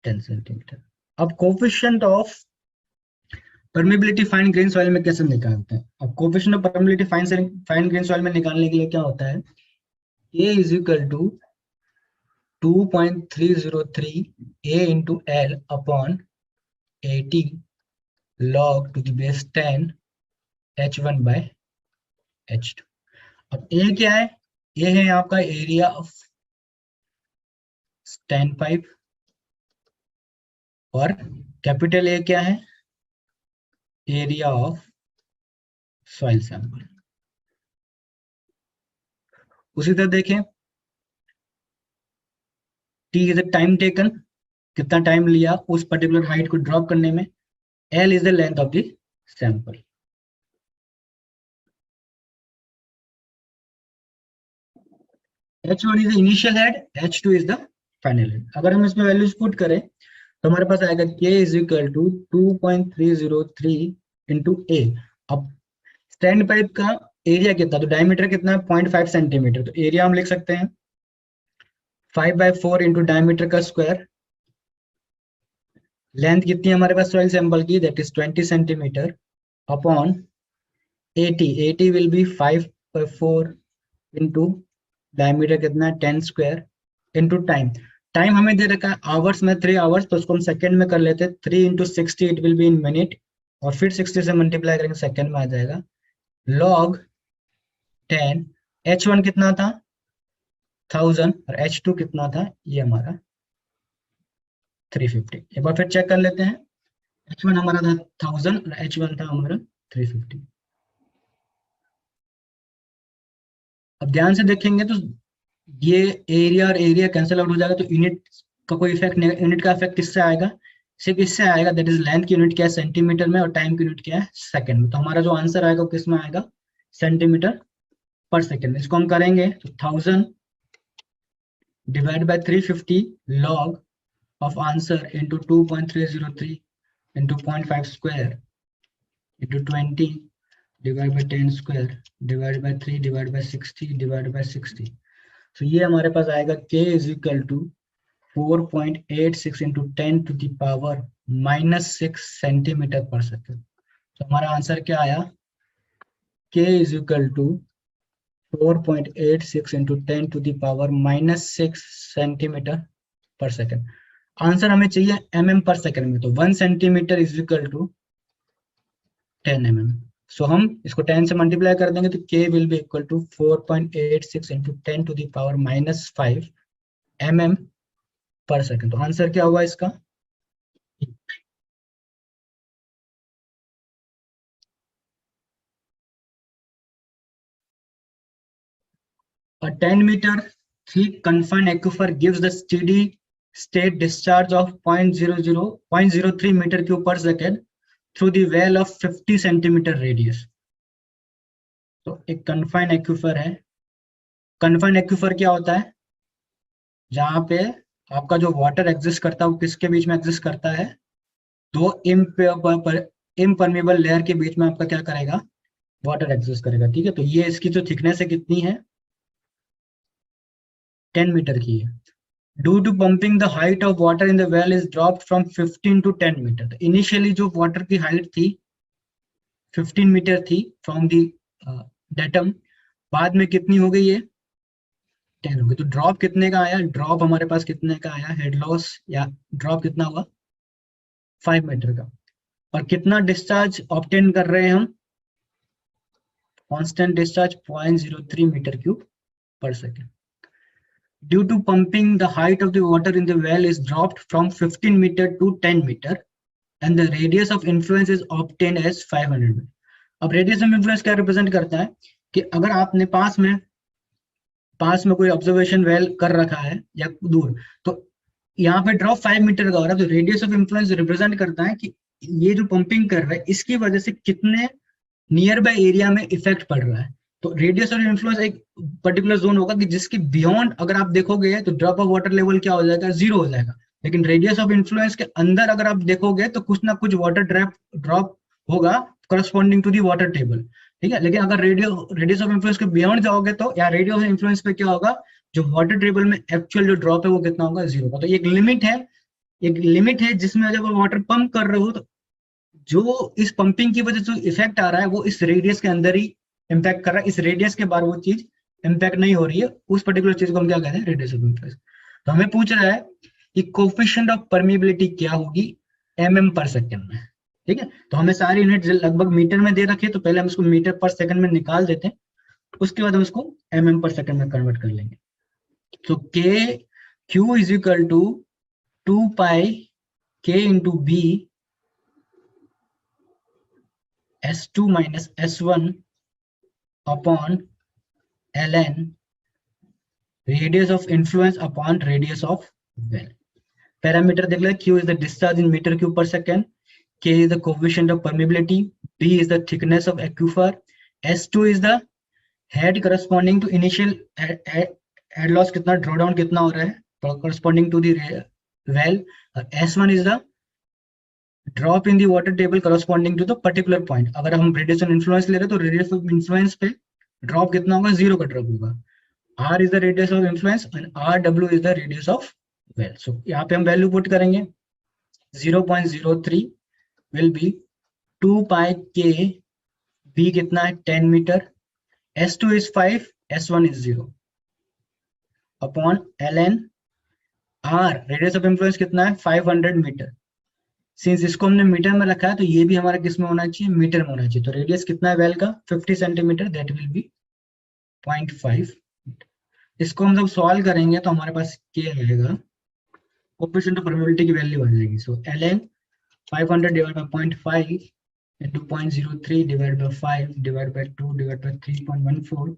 10 सेंटीमीटर। अब coefficient of permeability fine grain soil में कैसे निकालते हैं। अब coefficient of permeability fine grain soil में निकालने के लिए क्या होता है, A is equal to 2.303 A into L upon 80 log to the base 10 H1 by H2। अब A क्या है, ये है आपका एरिया ऑफ स्टैंड पाइप, और कैपिटल A क्या है, एरिया ऑफ सॉइल सैंपल। उसी तरह देखें, T is the time taken, कितना टाइम लिया उस पर्टिकुलर हाइट को ड्रॉप करने में, L is the length of the sample. H1 is the initial head, H2 is the final head. अगर हम इसमें वैल्यूज पुट करें तो हमारे पास आएगा K is equal to 2.303 into A। अब स्टैंड पाइप का एरिया कितना, तो डायमीटर कितना है, 0.5 सेंटीमीटर। तो एरिया हम लिख सकते हैं 5/4 इंटू डायमीटर का स्क्वायर। लेंथ कितनी है हमारे पास सॉइल सैंपल की, that is 20 centimetre upon 80 will be 5/4 into diameter कितना है 10 स्क्वायर इंटू टाइम। टाइम हमें दे रखा है आवर्स में 3 आवर्स, तो उसको हम सेकंड में कर लेते हैं। 3 into 60 it will be in minute, और फिर 60 से मल्टीप्लाई करेंगे सेकंड में आ जाएगा, log 10। H1 कितना था 1000 और H2 कितना था, ये हमारा 350। एक बार फिर चेक कर लेते हैं, H1 हमारा था 1000 और H1 था हमारा 350। अब ध्यान से देखेंगे तो ये एरिया और एरिया कैंसिल आउट हो जाएगा, तो यूनिट का कोई इफेक्ट नहीं, यूनिट का इफेक्ट किससे आएगा, सिर्फ इससे आएगा, दैट इज लेंथ की यूनिट क्या है सेंटीमीटर में और टाइम की यूनिट क्या है सेकंड में। तो हमारा जो आंसर आएगा वो किस में आएगा, सेंटीमीटर पर सेकंड। इसको हम करेंगे तो 1000 divide by 350 log of answer into 2.303 into 0.5 square into 20 divide by 10 square divide by 3 divide by 60 divide by 60। तो ये हमारे पास आएगा k is equal to 4.86 into 10 to the power -6 centimetre per second. तो हमारा आंसर क्या आया, k is equal to 4.86 into 10 to the power -6 centimetre per second. Answer हमें चाहिए mm पर सेकंड में, तो 1 centimetre is equal to 10 mm। So हम इसको 10 से मल्टीप्लाई कर देंगे तो k will be equal to 4.86 into 10 to the power -5 mm per second. तो आंसर क्या हुआ इसका, a 10 meter thick confined aquifer gives the steady state discharge of 0.03 meter cube per second through the well of 50 centimeter radius। तो एक confined aquifer है। Confined aquifer क्या होता है, जहां पे आपका जो वाटर एग्जिस्ट करता है वो किसके बीच में एग्जिस्ट करता है, दो इम्परमेबल लेयर के बीच में आपका क्या करेगा, वाटर एग्जिस्ट करेगा। ठीक है, तो ये इसकी जो थिकनेस है कितनी है, 10 मीटर की है। Due to pumping, the height of water in the well is dropped from 15 to 10 metre. तो इनिशियली जो वाटर की हाइट थी 15 मीटर थी फ्रॉम दी डेटम, बाद में कितनी हो गई है, 10 हो गई। तो ड्रॉप कितने का आया, ड्रॉप हमारे पास कितने का आया, हेड लॉस या ड्रॉप कितना हुआ, 5 मीटर का। और कितना डिस्चार्ज ऑब्टेन कर रहे हैं हम, कांस्टेंट डिस्चार्ज 0.03 मीटर क्यूब पर second. Due to pumping, the height of the water in the well is dropped from 15 meter to 10 meter and the radius of influence is obtained as 500 meter। अब radius of influence क्या represent करता है कि अगर आपने पास में कोई observation well कर रखा है या दूर, तो यहाँ पे ड्रॉप 5 मीटर का हो रहा है, तो रेडियस ऑफ इन्फ्लुएंस रिप्रेजेंट करता है कि ये जो पंपिंग कर रहा है इसकी वजह से कितने नियर बाय एरिया में इफेक्ट पड़ रहा है। तो रेडियस ऑफ इन्फ्लुएंस एक पर्टिकुलर जोन होगा कि जिसके बियॉन्ड अगर आप देखोगे तो ड्रॉप ऑफ वाटर लेवल क्या हो जाएगा, 0 हो जाएगा। लेकिन रेडियस ऑफ इन्फ्लुएंस के अंदर अगर आप देखोगे तो कुछ ना कुछ वाटर ड्रॉप होगा corresponding to the water table. ठीक है, लेकिन अगर रेडियस ऑफ इन्फ्लुएंस के बियॉन्ड जाओगे तो या रेडियस ऑफ इन्फ्लुएंस पे क्या होगा, जो वाटर टेबल में एक्चुअल जो ड्रॉप है वो कितना होगा, 0 होगा। तो एक लिमिट है जिसमें जब वाटर पंप कर रहे हो तो जो इस पंपिंग की वजह से इफेक्ट आ रहा है वो इस रेडियस के अंदर ही इम्पैक्ट कर रहा है, इस रेडियस के बाहर वो चीज इम्पैक्ट नहीं हो रही है, उस पर्टिकुलर चीज को हम क्या कहते हैं, रेडियस ऑफ इन्फ्लुएंस। तो हमें पूछ रहा है कि कोफिशिएंट ऑफ परमिबिलिटी क्या होगी mm पर सेकंड में। ठीक है, तो हमें सारी यूनिट लगभग मीटर में दे रखे, तो पहले हम इसको मीटर पर सेकंड में निकाल देते हैं, उसके बाद हम इसको mm पर सेकंड में कन्वर्ट कर लेंगे। तो q is equal to 2 pi k into b s2 minus s1 upon ln radius of influence upon radius of well। Parameter देख ले, q is the discharge in meter cube per second, k is the coefficient of permeability, b is the thickness of aquifer, s2 is the head corresponding to initial head loss कितना, drawdown कितना हो रहा है corresponding to the well, s1 is the drop in the water table corresponding to the particular point। अगर हम radius of influence ले रहे हैं तो radius of influence पे ड्रॉप कितना होगा, 0 का ड्रॉप होगा। r is the radius of influence and rw is the radius of well। so यहाँ पे हम वैल्यू पुट करेंगे, 0.03 will be 2 pi k, b कितना है 10 metre, s2 is 5, s1 is 0 upon ln r radius of influence कितना है 500 metre. Since इसको हमने मीटर में रखा है तो ये भी हमारा किस में होना चाहिए, मीटर में होना चाहिए। तो रेडियस कितना है वेल का 50 सेंटीमीटर, दैट विल बी 0.5। इसको हम जब सॉल्व करेंगे तो हमारे पास क्या रहेगा, कोएफिशिएंट ऑफ परमिबिलिटी की वैल्यू आ जाएगी। सो ln 500 divide by 0.5 into 0.03 divided by 5 divided by 2 divided by 3.14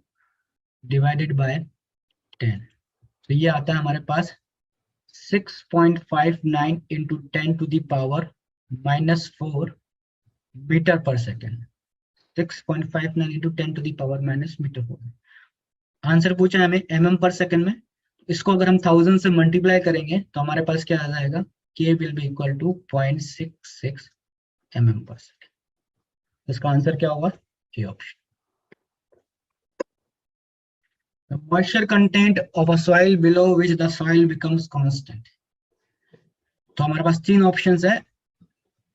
divided by 10, तो ये आता है हमारे पास 6.59 into 10 to the power -4 metre per second. 6.59 into 10 to the power -metre. Answer पूछा है हमें mm पर सेकेंड में, इसको अगर हम 1000 से मल्टीप्लाई करेंगे तो हमारे पास क्या आ जाएगा, k will be equal to 0.66 mm per second. इसका आंसर क्या होगा, A option. The moisture content of a soil below which the soil becomes constant. तो हमारे पास तीन ऑप्शंस है,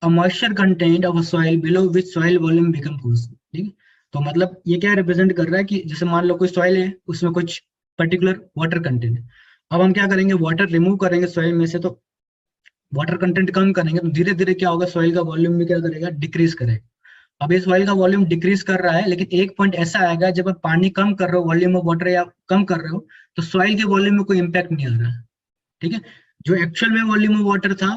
a moisture content of a soil below which soil volume become constant, ठीक है। तो मतलब ये क्या रिप्रेजेंट कर रहा है कि जैसे मान लो कोई सॉइल है, उसमें कुछ पर्टिकुलर वाटर कंटेंट है, अब हम क्या करेंगे, वाटर रिमूव करेंगे सॉइल में से, तो वाटर कंटेंट कम करेंगे तो धीरे धीरे क्या होगा, सॉइल का वॉल्यूम भी क्या करेगा, डिक्रीज करेगा। अब इस सॉइल का वॉल्यूम डिक्रीज कर रहा है, लेकिन एक पॉइंट ऐसा आएगा जब आप पानी कम कर रहे हो, वॉल्यूम ऑफ वाटर या कम कर रहे हो, तो सॉइल के वॉल्यूम में कोई इंपैक्ट नहीं आ रहा है, ठीक है। जो एक्चुअल में वॉल्यूम ऑफ वाटर था,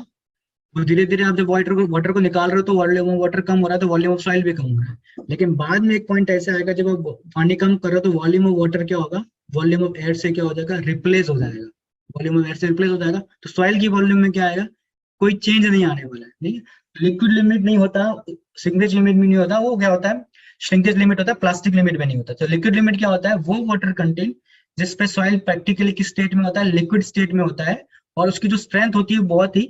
वो धीरे धीरे आप जब वाटर को निकाल रहे हो तो वॉल्यूम ऑफ वाटर कम हो रहा है, तो वॉल्यूम ऑफ सॉइल भी कम हो रहा है। लेकिन बाद में एक पॉइंट ऐसा आएगा जब आप पानी कम कर रहे हो तो वॉल्यूम ऑफ वाटर क्या होगा, वॉल्यूम ऑफ एयर से क्या हो जाएगा, रिप्लेस हो जाएगा, वॉल्यूम ऑफ एयर से रिप्लेस हो जाएगा, तो सॉइल की वॉल्यूम में क्या आएगा, कोई चेंज नहीं आने वाला है, ठीक है। लिक्विड लिमिट नहीं होता, श्रिंकेज लिमिट भी नहीं होता, वो क्या होता है, श्रिंकेज लिमिट होता है, प्लास्टिक लिमिट भी नहीं होता। तो लिक्विड लिमिट क्या होता है, वो वाटर कंटेंट जिसपे सॉइल प्रैक्टिकली किस स्टेट में होता है, लिक्विड स्टेट में होता है, और उसकी जो स्ट्रेंथ होती है बहुत ही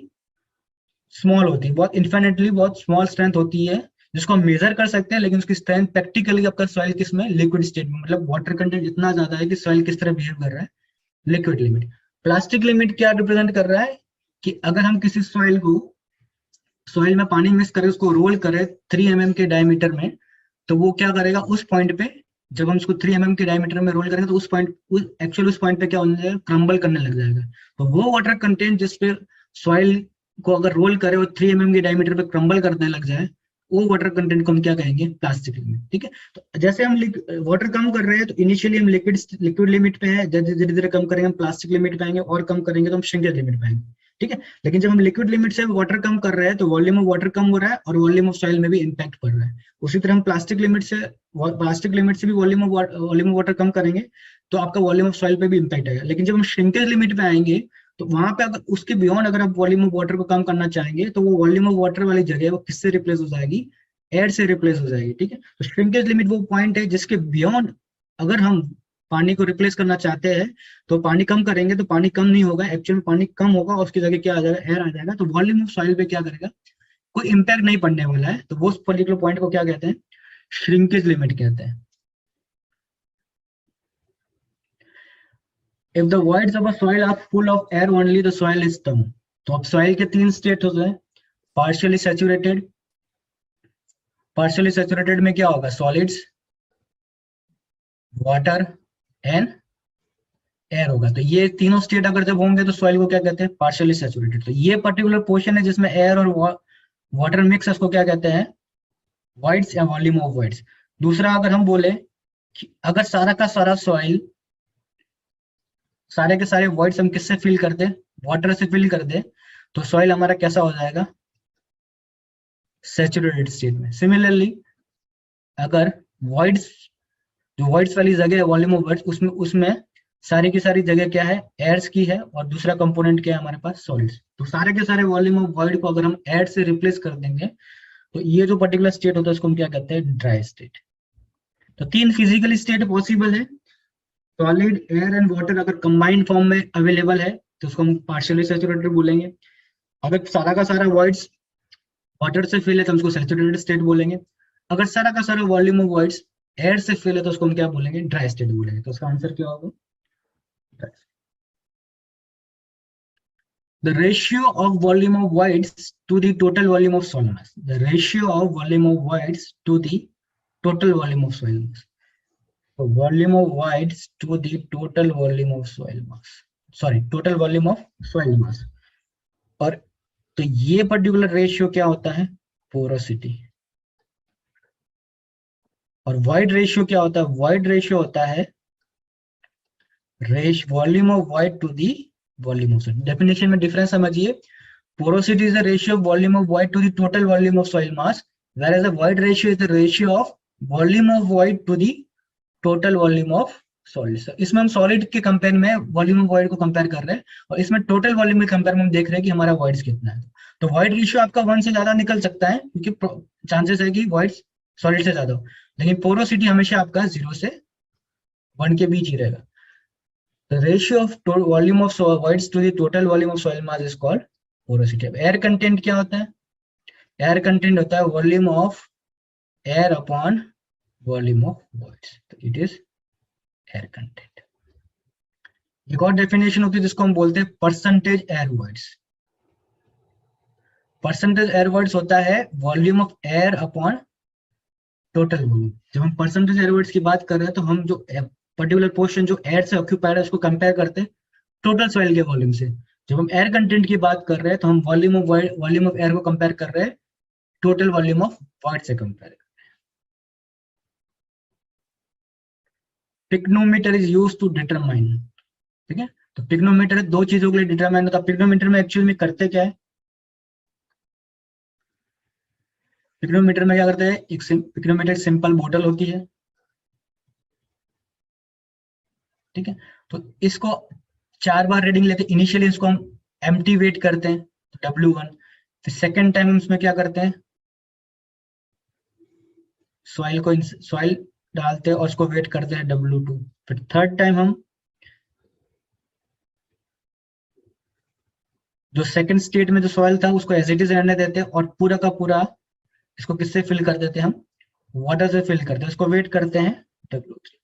स्मॉल होती है, बहुत इन्फिनिटली बहुत स्मॉल स्ट्रेंथ होती है, जिसको हम मेजर कर सकते हैं, लेकिन उसकी स्ट्रेंथ प्रैक्टिकली आपका सॉइल किस में, लिक्विड स्टेट में, मतलब वाटर कंटेंट इतना ज्यादा है कि सॉइल किस तरह बिहेव कर रहा है, लिक्विड लिमिट। प्लास्टिक लिमिट क्या रिप्रेजेंट कर रहा है कि अगर हम किसी सॉइल में पानी मिक्स करें, उसको रोल करें 3 mm के डायमीटर में, तो वो क्या करेगा, उस पॉइंट पे जब हम उसको 3 mm के डायमीटर में रोल करेंगे तो उस पॉइंट पे क्या होने जाएगा, क्रम्बल करने लग जाएगा। तो वो वाटर कंटेंट जिसपे सॉइल को अगर रोल करे और 3 mm के डायमीटर पे क्रम्बल करने लग जाए, वो वाटर कंटेंट को हम क्या कहेंगे, प्लास्टिक लिमिट, ठीक है। तो जैसे हम वाटर कम कर रहे हैं तो इनिशियली हम लिक्विड लिमिट पे है, धीरे धीरे कम करेंगे हम प्लास्टिक लिमिट पे आएंगे, और कम करेंगे तो हम श्रिंकेज लिमिट पे आएंगे, ठीक है। लेकिन जब हम लिक्विड लिमिट से वाटर कम कर रहे हैं तो वॉल्यूम ऑफ वाटर कम हो रहा है और वॉल्यूम ऑफ सॉइल में भी इम्पैक्ट पड़ रहा है। उसी तरह हम प्लास्टिक लिमिट से भी वॉल्यूम ऑफ वाटर कम करेंगे तो आपका वॉल्यूम ऑफ सॉइल पे भी इम्पैक्ट आएगा। लेकिन जब हम श्रिंकेज लिमिट पे आएंगे तो वहां पे अगर उसके बियॉन्ड अगर आप वॉल्यूम ऑफ वाटर को कम करना चाहेंगे तो वो वॉल्यूम ऑफ वाटर वाली जगह वो किससे रिप्लेस हो जाएगी, एयर से रिप्लेस हो जाएगी, ठीक है। तो श्रिंकेज लिमिट वो पॉइंट है जिसके बियॉन्ड अगर हम पानी को रिप्लेस करना चाहते हैं तो पानी कम करेंगे तो पानी कम नहीं होगा, एक्चुअल में पानी कम होगा और उसकी जगह क्या आ जाएगा, एयर आ जाएगा। तो वॉल्यूम ऑफ सॉइल पे क्या करेगा, कोई इंपैक्ट नहीं पड़ने वाला है। तो वो पर्टिकुलर पॉइंट को क्या कहते हैं, श्रिंकेज लिमिट कहते हैं। If the voids of a soil are full of air only, the soil is term. तो अब सॉइल के 3 स्टेट होते हैं, पार्शियली सैचुरेटेड में क्या होगा, सॉलिड्स, वाटर एंड एयर होगा। तो ये तीनों स्टेट अगर जब होंगे तो सॉइल को क्या कहते हैं, पार्शियली सैचुरेटेड। तो ये पर्टिकुलर पोर्शन है जिसमें एयर और वाटर मिक्स है, उसको क्या कहते हैं, वॉइड्स या वॉल्यूम ऑफ वॉइड्स। दूसरा अगर हम बोले कि अगर सारा का सारा सॉइल, सारे के सारे वॉइड्स हम किससे फिल कर दे, वाटर से फिल कर दे, तो सॉइल हमारा कैसा हो जाएगा, सैचुरेटेड स्टेट में। सिमिलरली अगर वॉइड्स, जो वॉइड्स वाली जगह है वॉल्यूम ऑफ वॉइड्स, उसमें सारी की सारी जगह क्या है, एयर्स की है, और दूसरा कंपोनेंट क्या है हमारे पास, सॉलिड्स। तो सारे के सारे वॉल्यूम ऑफ वॉइड को अगर हम एयर से रिप्लेस कर देंगे तो ये जो पर्टिकुलर स्टेट होता है उसको हम क्या कहते हैं, ड्राई स्टेट। तो 3 फिजिकल स्टेट पॉसिबल है, सॉलिड, एयर एंड वाटर अगर कंबाइंड फॉर्म में अवेलेबल है तो उसको हम पार्शियली सैचुरेटेड बोलेंगे। अगर सारा का सारा वॉइड्स वाटर से फिल है तो हम उसको सैचुरेटेड स्टेट बोलेंगे। अगर सारा का सारा वॉल्यूम ऑफ वॉइड्स एयर से फिल है तो उसको हम क्या बोलेंगे, ड्राई स्टेट बोलेंगे। तो उसका आंसर क्या होगा, the ratio of volume of voids to the total volume of soil mass. The ratio of volume of voids to the total volume of soil mass. So volume of voids to the total volume of soil mass. Sorry, total volume of soil mass. और तो ये particular ratio क्या होता है, porosity. और void ratio क्या होता है, वॉइड रेशियो होता है volume of void to the volume of soil. Definition में डिफरेंस समझिए, porosity is the ratio of volume of void to the total volume of soil mass, whereas the void ratio is the ratio of volume of void to the total volume of solid. इसमें हम solid के compare में volume of void को compare कर रहे हैं, और इसमें टोटल वॉल्यूम के कंपेयर में हम देख रहे हैं कि हमारा वॉइड्स कितना है। तो वॉइड रेशियो आपका 1 से ज्यादा निकल सकता है, क्योंकि चांसेस है कि वॉइड्स सॉलिड से ज्यादा हो, लेकिन पोरोसिटी हमेशा आपका 0 से 1 के बीच ही रहेगा। The ratio of volume of voids to the total volume of soil mass is called porosity. अब एयर कंटेंट क्या होता है? एयर कंटेंट होता है volume of air upon volume of voids, तो इट इज एयर कंटेंट। एक और definition होती है जिसको हम बोलते हैं percentage air voids. Percentage air voids होता है volume of air upon total volume. जब हम परसेंटेज एयर वॉइड्स की बात कर रहे हैं तो हम जो पर्टिकुलर पोर्शन जो एयर से ऑक्यूपाइड है उसको कंपेयर करते हैं टोटल सॉइल के वॉल्यूम से। जब हम एयर कंटेंट की बात कर रहे हैं तो हम वॉल्यूम ऑफ एयर को कंपेयर कर रहे हैं टोटल वॉल्यूम ऑफ वॉइड से compare. Pycnometer is used to determine, ठीक है। तो पिग्नोमीटर दो चीजों के लिए डिटरमाइन होता है। पिग्नोमीटर में एक्चुअल में करते क्या है? पिग्नोमीटर में क्या करते हैं, एक पिग्नोमीटर सिंपल बोतल होती है, ठीक है। तो इसको 4 बार रीडिंग लेते हैं। इनिशियली इसको हम एम्प्टी वेट करते हैं, तो W1। फिर सेकेंड टाइम हम इसमें क्या करते हैं, सॉइल डालते हैं और उसको वेट करते हैं W2। फिर थर्ड टाइम हम जो सेकंड स्टेट में जो सॉइल था उसको एज इट इज रहने देते हैं और पूरा का पूरा इसको किससे फिल कर देते हैं, हम वाटर से फिल करते हैं, इसको वेट करते हैं W3।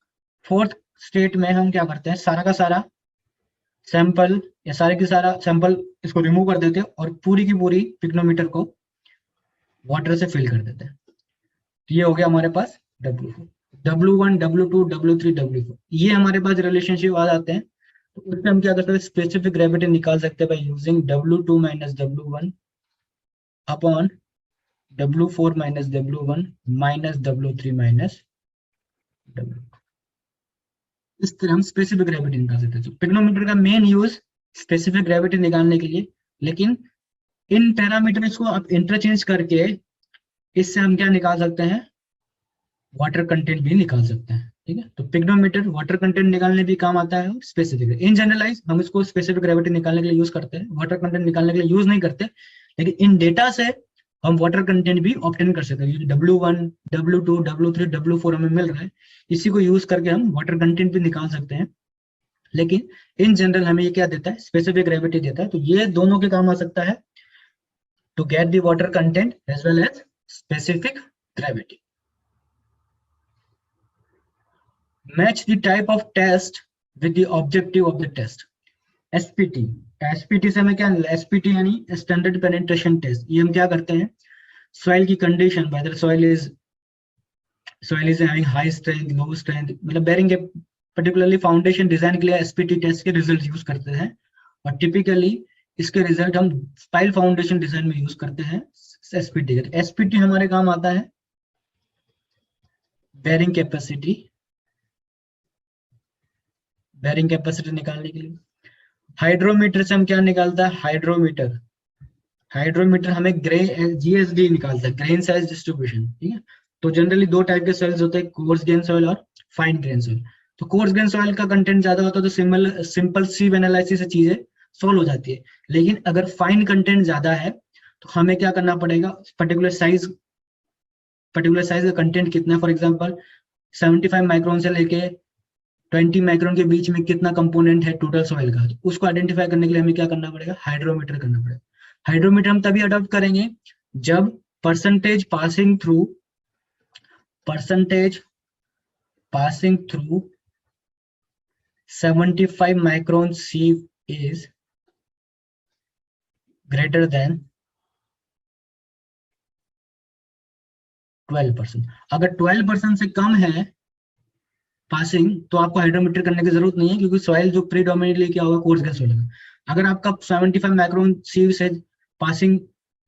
फोर्थ स्टेट में हम क्या करते हैं, सारा का सारा सैंपल या सारे की सारा सैंपल इसको रिमूव कर देते हैं और पूरी की पूरी पिग्नोमीटर को वाटर से फिल कर देते हैं। तो ये हो गया हमारे पास W4, W1, W2, W3, W4, ये हमारे पास रिलेशनशिप आ जाते हैं। तो उसमें हम क्या करते हैं, स्पेसिफिक ग्रेविटी निकाल सकते हैं by using W2 minus W1 upon W4 minus W1 minus W3 minus W2। इस तरह हम स्पेसिफिक ग्रेविटी निकाल सकते हैं। तो पिग्नोमीटर का मेन यूज स्पेसिफिक ग्रेविटी निकालने के लिए, लेकिन इन पैरामीटर्स को आप इंटरचेंज करके इससे हम क्या निकाल सकते हैं, वाटर कंटेंट भी निकाल सकते हैं, ठीक है। तो पिग्नोमीटर वाटर कंटेंट निकालने भी काम आता है। स्पेसिफिक इन जनरलाइज हम इसको स्पेसिफिक ग्रेविटी निकालने के लिए यूज करते हैं, वाटर कंटेंट निकालने के लिए यूज नहीं करते, लेकिन इन डेटा से हम वाटर कंटेंट भी ऑब्टेन कर सकते हैं। W1, W2, W3, W4 हमें मिल रहा है, इसी को यूज करके हम वाटर कंटेंट भी निकाल सकते हैं। लेकिन इन जनरल हमें ये क्या देता है, स्पेसिफिक ग्रेविटी देता है। तो ये दोनों के काम आ सकता है, to get the water content as well as specific gravity. Match the type of test with the objective of the test. SPT, SPT से हमें क्या, SPT यानी स्टैंडर्ड पेनिट्रेशन टेस्ट। ये हम क्या करते हैं, सॉइल की condition, whether soil is having high strength, low strength, मतलब बेरिंग के पर्टिकुलरली फाउंडेशन डिजाइन के लिए SPT टेस्ट के रिजल्ट यूज करते हैं। और टिपिकली इसके रिजल्ट हम पाइल फाउंडेशन डिजाइन में यूज करते हैं SPT के। SPT हमारे काम आता है बेरिंग कैपेसिटी निकालने के लिए। हाइड्रोमीटर से हम क्या निकालता है, हाइड्रोमीटर हमें GSD निकालता है, ग्रेन साइज डिस्ट्रीब्यूशन, ठीक है। तो जनरली दो टाइप के सॉइल्स होते हैं, कोर्स ग्रेन सॉइल और फाइन ग्रेन सॉइल। तो कोर्स ग्रेन सॉइल का कंटेंट ज्यादा होता है तो सिंपल सीव एनालिसिस से चीजें सोल्व हो जाती है। लेकिन अगर फाइन कंटेंट ज्यादा है तो हमें क्या करना पड़ेगा, पर्टिकुलर साइज का कंटेंट कितना है, फॉर एग्जाम्पल 75 माइक्रोन से लेके 20 माइक्रोन के बीच में कितना कंपोनेंट है टोटल सॉइल का, तो उसको आइडेंटिफाई करने के लिए हमें क्या करना पड़ेगा, हाइड्रोमीटर करना पड़ेगा। हाइड्रोमीटर हम तभी अडॉप्ट करेंगे जब percentage passing through 75 micron सीव is greater then 12%। अगर 12% से कम है पासिंग तो आपको हाइड्रोमीटर करने की जरूरत नहीं है, क्योंकि सॉइल जो प्रीडोमिनेटली क्या होगा, कोर्स ग्रेन सॉइल होगा। अगर आपका 75 माइक्रोन सीव से पासिंग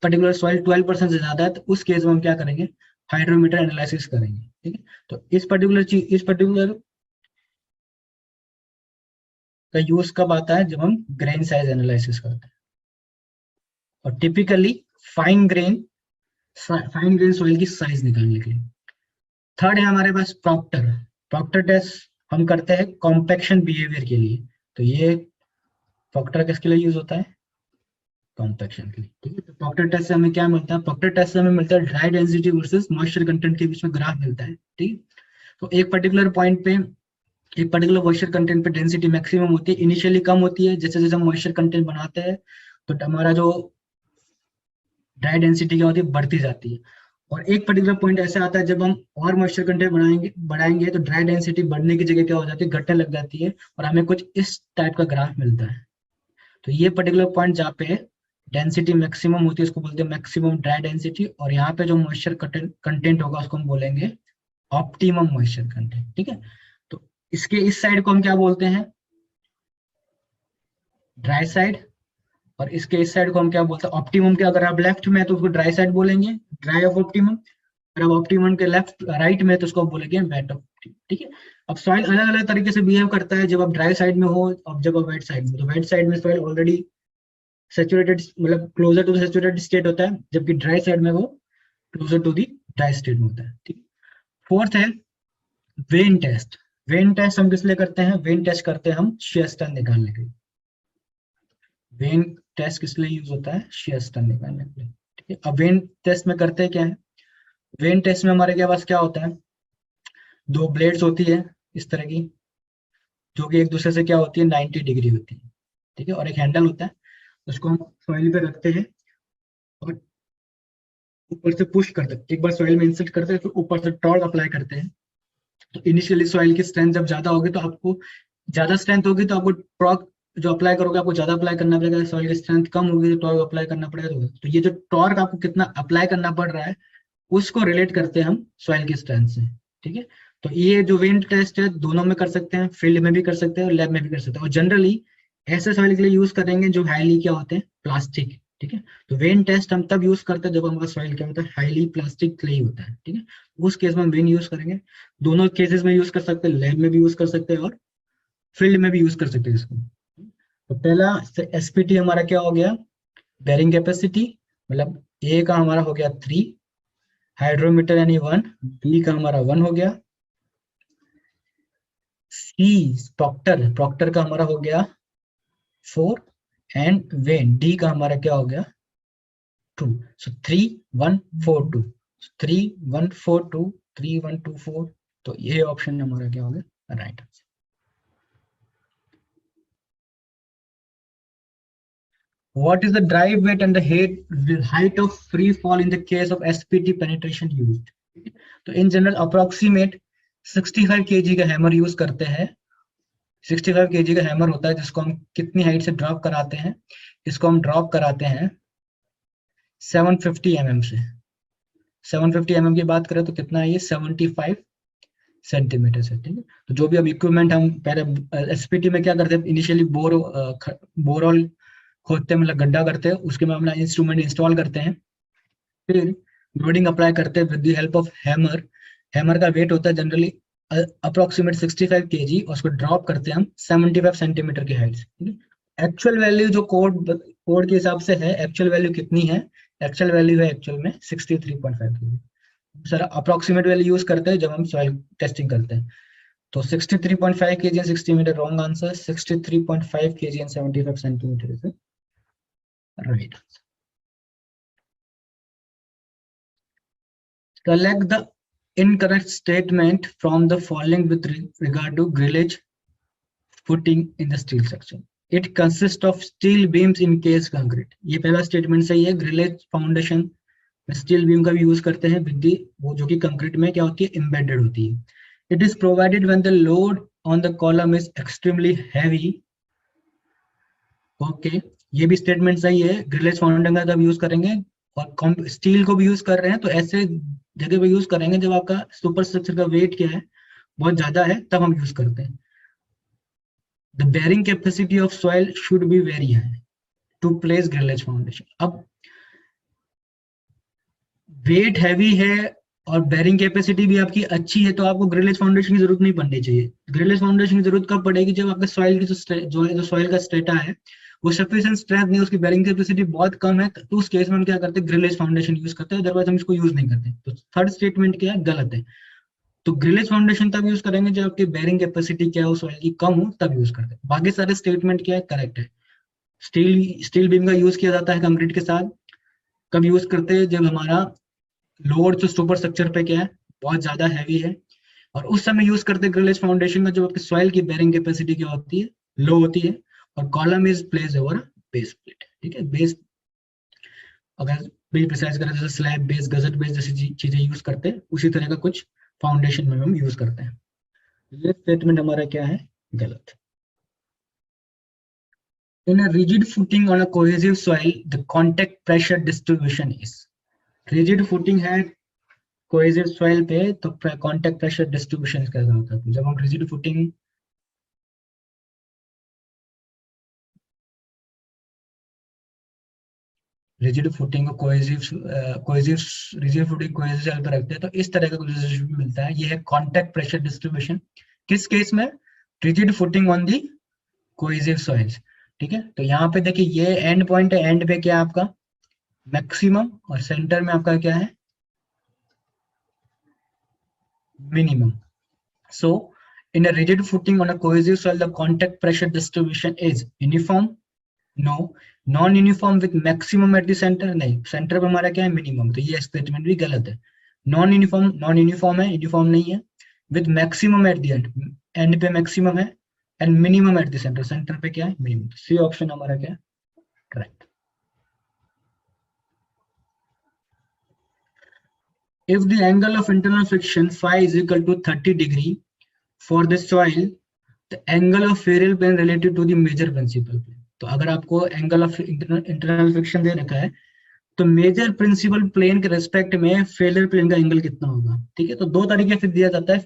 पर्टिकुलर सॉइल 12% से ज्यादा है तो उस केस में हम क्या करेंगे, हाइड्रोमीटर एनालिसिस करेंगे, ठीक है। तो इस पर्टिकुलर का यूज कब आता है, जब हम ग्रेन साइज एनालिसिस करते हैं। और टिपिकली फाइन ग्रेन सॉइल की साइज निकालने के लिए। थर्ड है हमारे पास प्रॉक्टर टेस्ट। हम करते हैं कॉम्पैक्शन बिहेवियर के लिए। तो ये फॉक्टर किसके लिए यूज होता है? कॉम्पैक्शन के लिए, ठीक है। तो फॉक्टर टेस्ट से हमें क्या मिलता है? फॉक्टर टेस्ट से हमें मिलता है dry density versus moisture content के बीच में ग्राफ मिलता है, ठीक है। तो एक पर्टिकुलर पॉइंट पे, एक पर्टिकुलर मॉइस्चर कंटेंट पे डेंसिटी मैक्सिमम होती है, इनिशियली कम होती है, जैसे जैसे हम मॉइस्चर कंटेंट बनाते हैं तो हमारा जो ड्राई डेंसिटी क्या होती है, बढ़ती जाती है। और एक पर्टिकुलर पॉइंट ऐसा आता है जब हम और मॉइस्चर कंटेंट बढ़ाएंगे तो ड्राई डेंसिटी बढ़ने की जगह क्या हो जाती है, घटने लग जाती है, और हमें कुछ इस टाइप का ग्राफ मिलता है। तो ये पर्टिकुलर पॉइंट जहाँ पे डेंसिटी मैक्सिमम होती है उसको बोलते हैं मैक्सिमम ड्राई डेंसिटी, और यहाँ पे जो मॉइस्चर कंटेंट होगा उसको हम बोलेंगे ऑप्टिमम मॉइस्चर कंटेंट, ठीक है। तो इसके इस साइड को हम क्या बोलते हैं? Dry side. और इसके इस साइड को हम क्या बोलते हैं? ऑप्टिमम के अगर आप लेफ्ट में है तो उसको ड्राई साइड बोलेंगे, ड्राई ऑफ ऑप्टिमम। अगर आप ऑप्टिमम के लेफ्ट राइट में है तो उसको बोलेंगे वेट ऑफ, ठीक है। अब सॉइल अलग अलग तरीके से बिहेव करता है जब आप ड्राई साइड में हो और जब आप वेट साइड में। तो वेट साइड में सॉइल ऑलरेडी सैचुरेटेड, मतलब closer to the saturated state होता है, जबकि ड्राई साइड में वो closer to the dry state में होता है, ठीक। फोर्थ है वेन टेस्ट। वेन टेस्ट हम किस लिए करते हैं? वेन टेस्ट करते हैं हम shear strength निकालने के लिए। वेन टेस्ट किस लिए यूज होता है? shear strength निकालने के लिए, ठीक है। अब वेन टेस्ट में करते हैं क्या है? वेन टेस्ट में हमारे पास क्या होता है? दो ब्लेड्स होती है इस तरह की, जो कि एक दूसरे से क्या होती है, 90 डिग्री होती है, ठीक है। और एक हैंडल होता है, उसको हम सॉइल पे रखते हैं और ऊपर से पुश करते हैं। एक बार सॉइल में इंसर्ट करते हैं तो ऊपर से टॉर्क अप्लाई करते हैं। तो इनिशियली सॉइल की स्ट्रेंथ जब ज्यादा होगी तो आपको ज्यादा स्ट्रेंथ होगी तो आपको टॉर्क जो अप्लाई करोगे आपको ज्यादा अप्लाई करना पड़ेगा। सॉइल की स्ट्रेंथ कम होगी तो टॉर्क अप्लाई करना पड़ेगा। तो ये जो टॉर्क आपको कितना अप्लाई करना पड़ रहा है उसको रिलेट करते हैं हम सॉइल की स्ट्रेंथ से, ठीक है। तो ये जो वेन टेस्ट है दोनों में कर सकते हैं, फील्ड में भी कर सकते हैं और लैब में भी कर सकते हैं। और जनरली ऐसे सॉइल के लिए यूज करेंगे जो हाईली क्या होते हैं, प्लास्टिक, ठीक है। तो वेन टेस्ट हम तब यूज करते हैं जब हमारा सॉइल क्या होता है, हाईली प्लास्टिक क्ले होता है, ठीक है। उस केस में हम वेन यूज करेंगे। दोनों केसेस में यूज कर सकते हैं, लैब में भी यूज कर सकते हैं और फील्ड में भी यूज कर सकते हैं इसको। तो पहला एसपीटी हमारा क्या हो गया? बेरिंग कैपेसिटी, मतलब ए का हमारा हो गया 3, हाइड्रोमीटर यानी 1, बी का हमारा 1 हो गया, सी प्रॉक्टर, प्रॉक्टर का हमारा हो गया 4, एंड वेन डी का हमारा क्या हो गया 2। सो 3 1 4 2, 3 1 4 2, 3 1 2 4। तो ये ऑप्शन हमारा क्या हो गया, right answer. What is the drive weight and the height of free fall in the case of SPT penetration used? तो इन जनरल अप्रोक्सीमेट 65 kg का हैमर यूज करते हैं। 65 kg का हैमर होता है जिसको हम कितनी हाइट से ड्रॉप कराते हैं? इसको हम ड्रॉप कराते हैं 750 mm से। 750 mm की बात करें तो कितना है ये, 75 सेंटीमीटर से, ठीक है। तो जो भी अब इक्विपमेंट हम पहले एसपीटी में क्या करते हैं, इनिशियली बोरहोल खोदते हैं, मतलब गड्ढा करते हैं, उसके में अपना इंस्ट्रूमेंट इंस्टॉल करते हैं, फिर लोडिंग अप्लाई करते हैं with the help of hammer. Hammer का वेट होता है जनरली अप्रोक्सीमेट 65 kg, और उसको ड्रॉप करते हैं हम 75 सेंटीमीटर की हाइट से। एक्चुअल वैल्यू जो कोड के हिसाब से है, एक्चुअल वैल्यू कितनी है? एक्चुअल वैल्यू है एक्चुअल में 63.5 kg। Sir approximate value use करते हैं जब हम सॉइल टेस्टिंग करते हैं। तो 63.5 kg and 60 metre, wrong answer. 63.5 kg and 75 centimetre is right answer. Select the incorrect statement from the following with regard to grillage footing in the steel section. It consists of steel beams in case concrete. ये पहला statement सही है। Grillage foundation में steel beam का भी use करते हैं with वो जो कि कंक्रीट में क्या होती है, एम्बेडेड होती है। It is provided when the load on the column is extremely heavy. Okay, ये भी स्टेटमेंट सही है। ग्रिलेज फाउंडेशन का यूज करेंगे और स्टील को भी यूज कर रहे हैं तो ऐसे जगह पे यूज करेंगे जब आपका सुपर स्ट्रक्चर का वेट क्या है, बहुत ज्यादा है, तब हम यूज करते हैं। The bearing capacity of soil should be very high to place grillage foundation. अब वेट हैवी है और बेयरिंग कैपेसिटी भी आपकी अच्छी है तो आपको ग्रिलेज फाउंडेशन की जरूरत नहीं पड़नी चाहिए। ग्रिलेज फाउंडेशन की जरूरत कब पड़ेगी? जब आपके सॉइल की जो सॉइल का स्ट्रेटा है वो सफिशिएंट स्ट्रेंथ नहीं, उसकी बेयरिंग कैपेसिटी बहुत कम है, तो उस केस में हम क्या करते हैं, ग्रिलेज फाउंडेशन यूज करते हैं, अदरवाइज हम इसको यूज नहीं करते। तो थर्ड स्टेटमेंट क्या है, गलत है। तो ग्रिलेज फाउंडेशन तब यूज करेंगे जब आपकी बेरिंग कैपेसिटी क्या हो सॉइल की कम हो, तब यूज करते हैं। बाकी सारे स्टेटमेंट क्या है, करेक्ट है। स्टील बीम का यूज किया जाता है कंक्रीट के साथ, कब यूज करते हैं, जब हमारा लोड जो सुपर स्ट्रक्चर पे क्या है बहुत ज्यादा हैवी है, और उस समय यूज करते हैं ग्रिलेज फाउंडेशन में जब आपकी सॉइल की बेरिंग कैपेसिटी क्या होती है, लो होती है, और column is place over base plate. ठीक है, बेस अगर भी प्रिसाइज करें जैसे स्लैब बेस, गजट बेस जैसी चीजें यूज करते हैं, उसी तरह का कुछ फाउंडेशन में हम यूज करते हैं। ये स्टेटमेंट हमारा क्या है, गलत। In a rigid footing on a cohesive soil, the contact pressure distribution is. Rigid footing है cohesive soil पे, तो contact pressure distribution कैसा होता है? जब हम rigid footing rigid footing को rigid footing cohesive soil पे रखते हैं, तो इस तरह का कुछ distribution मिलता है। ये है contact pressure distribution। किस केस में? rigid footing on the cohesive soils। ठीक है, तो यहाँ पे देखिए ये एंड पॉइंट है, एंड पे क्या है आपका मैक्सिमम, और सेंटर में आपका क्या है minimum. So in a rigid footing on a cohesive soil, the contact pressure distribution is uniform? No. Non-uniform with maximum at the center? नहीं, सेंटर पे हमारा क्या है मिनिमम, तो ये स्टेटमेंट भी गलत है। नॉन यूनिफॉर्म है, यूनिफॉर्म नहीं है। With maximum at the end, and पे मैक्सिमम है, and minimum at the centre, centre पे क्या है मिनिमम। सी ऑप्शन हमारा क्या है correct. If the angle of internal friction phi is equal to 30 degree for the soil, the angle of failure plane relative to the major principal plane। तो अगर आपको angle of internal friction दे रखा है, तो major principal plane के respect में failure plane का angle कितना होगा। ठीक है, तो दो तरीके से दिया जाता है।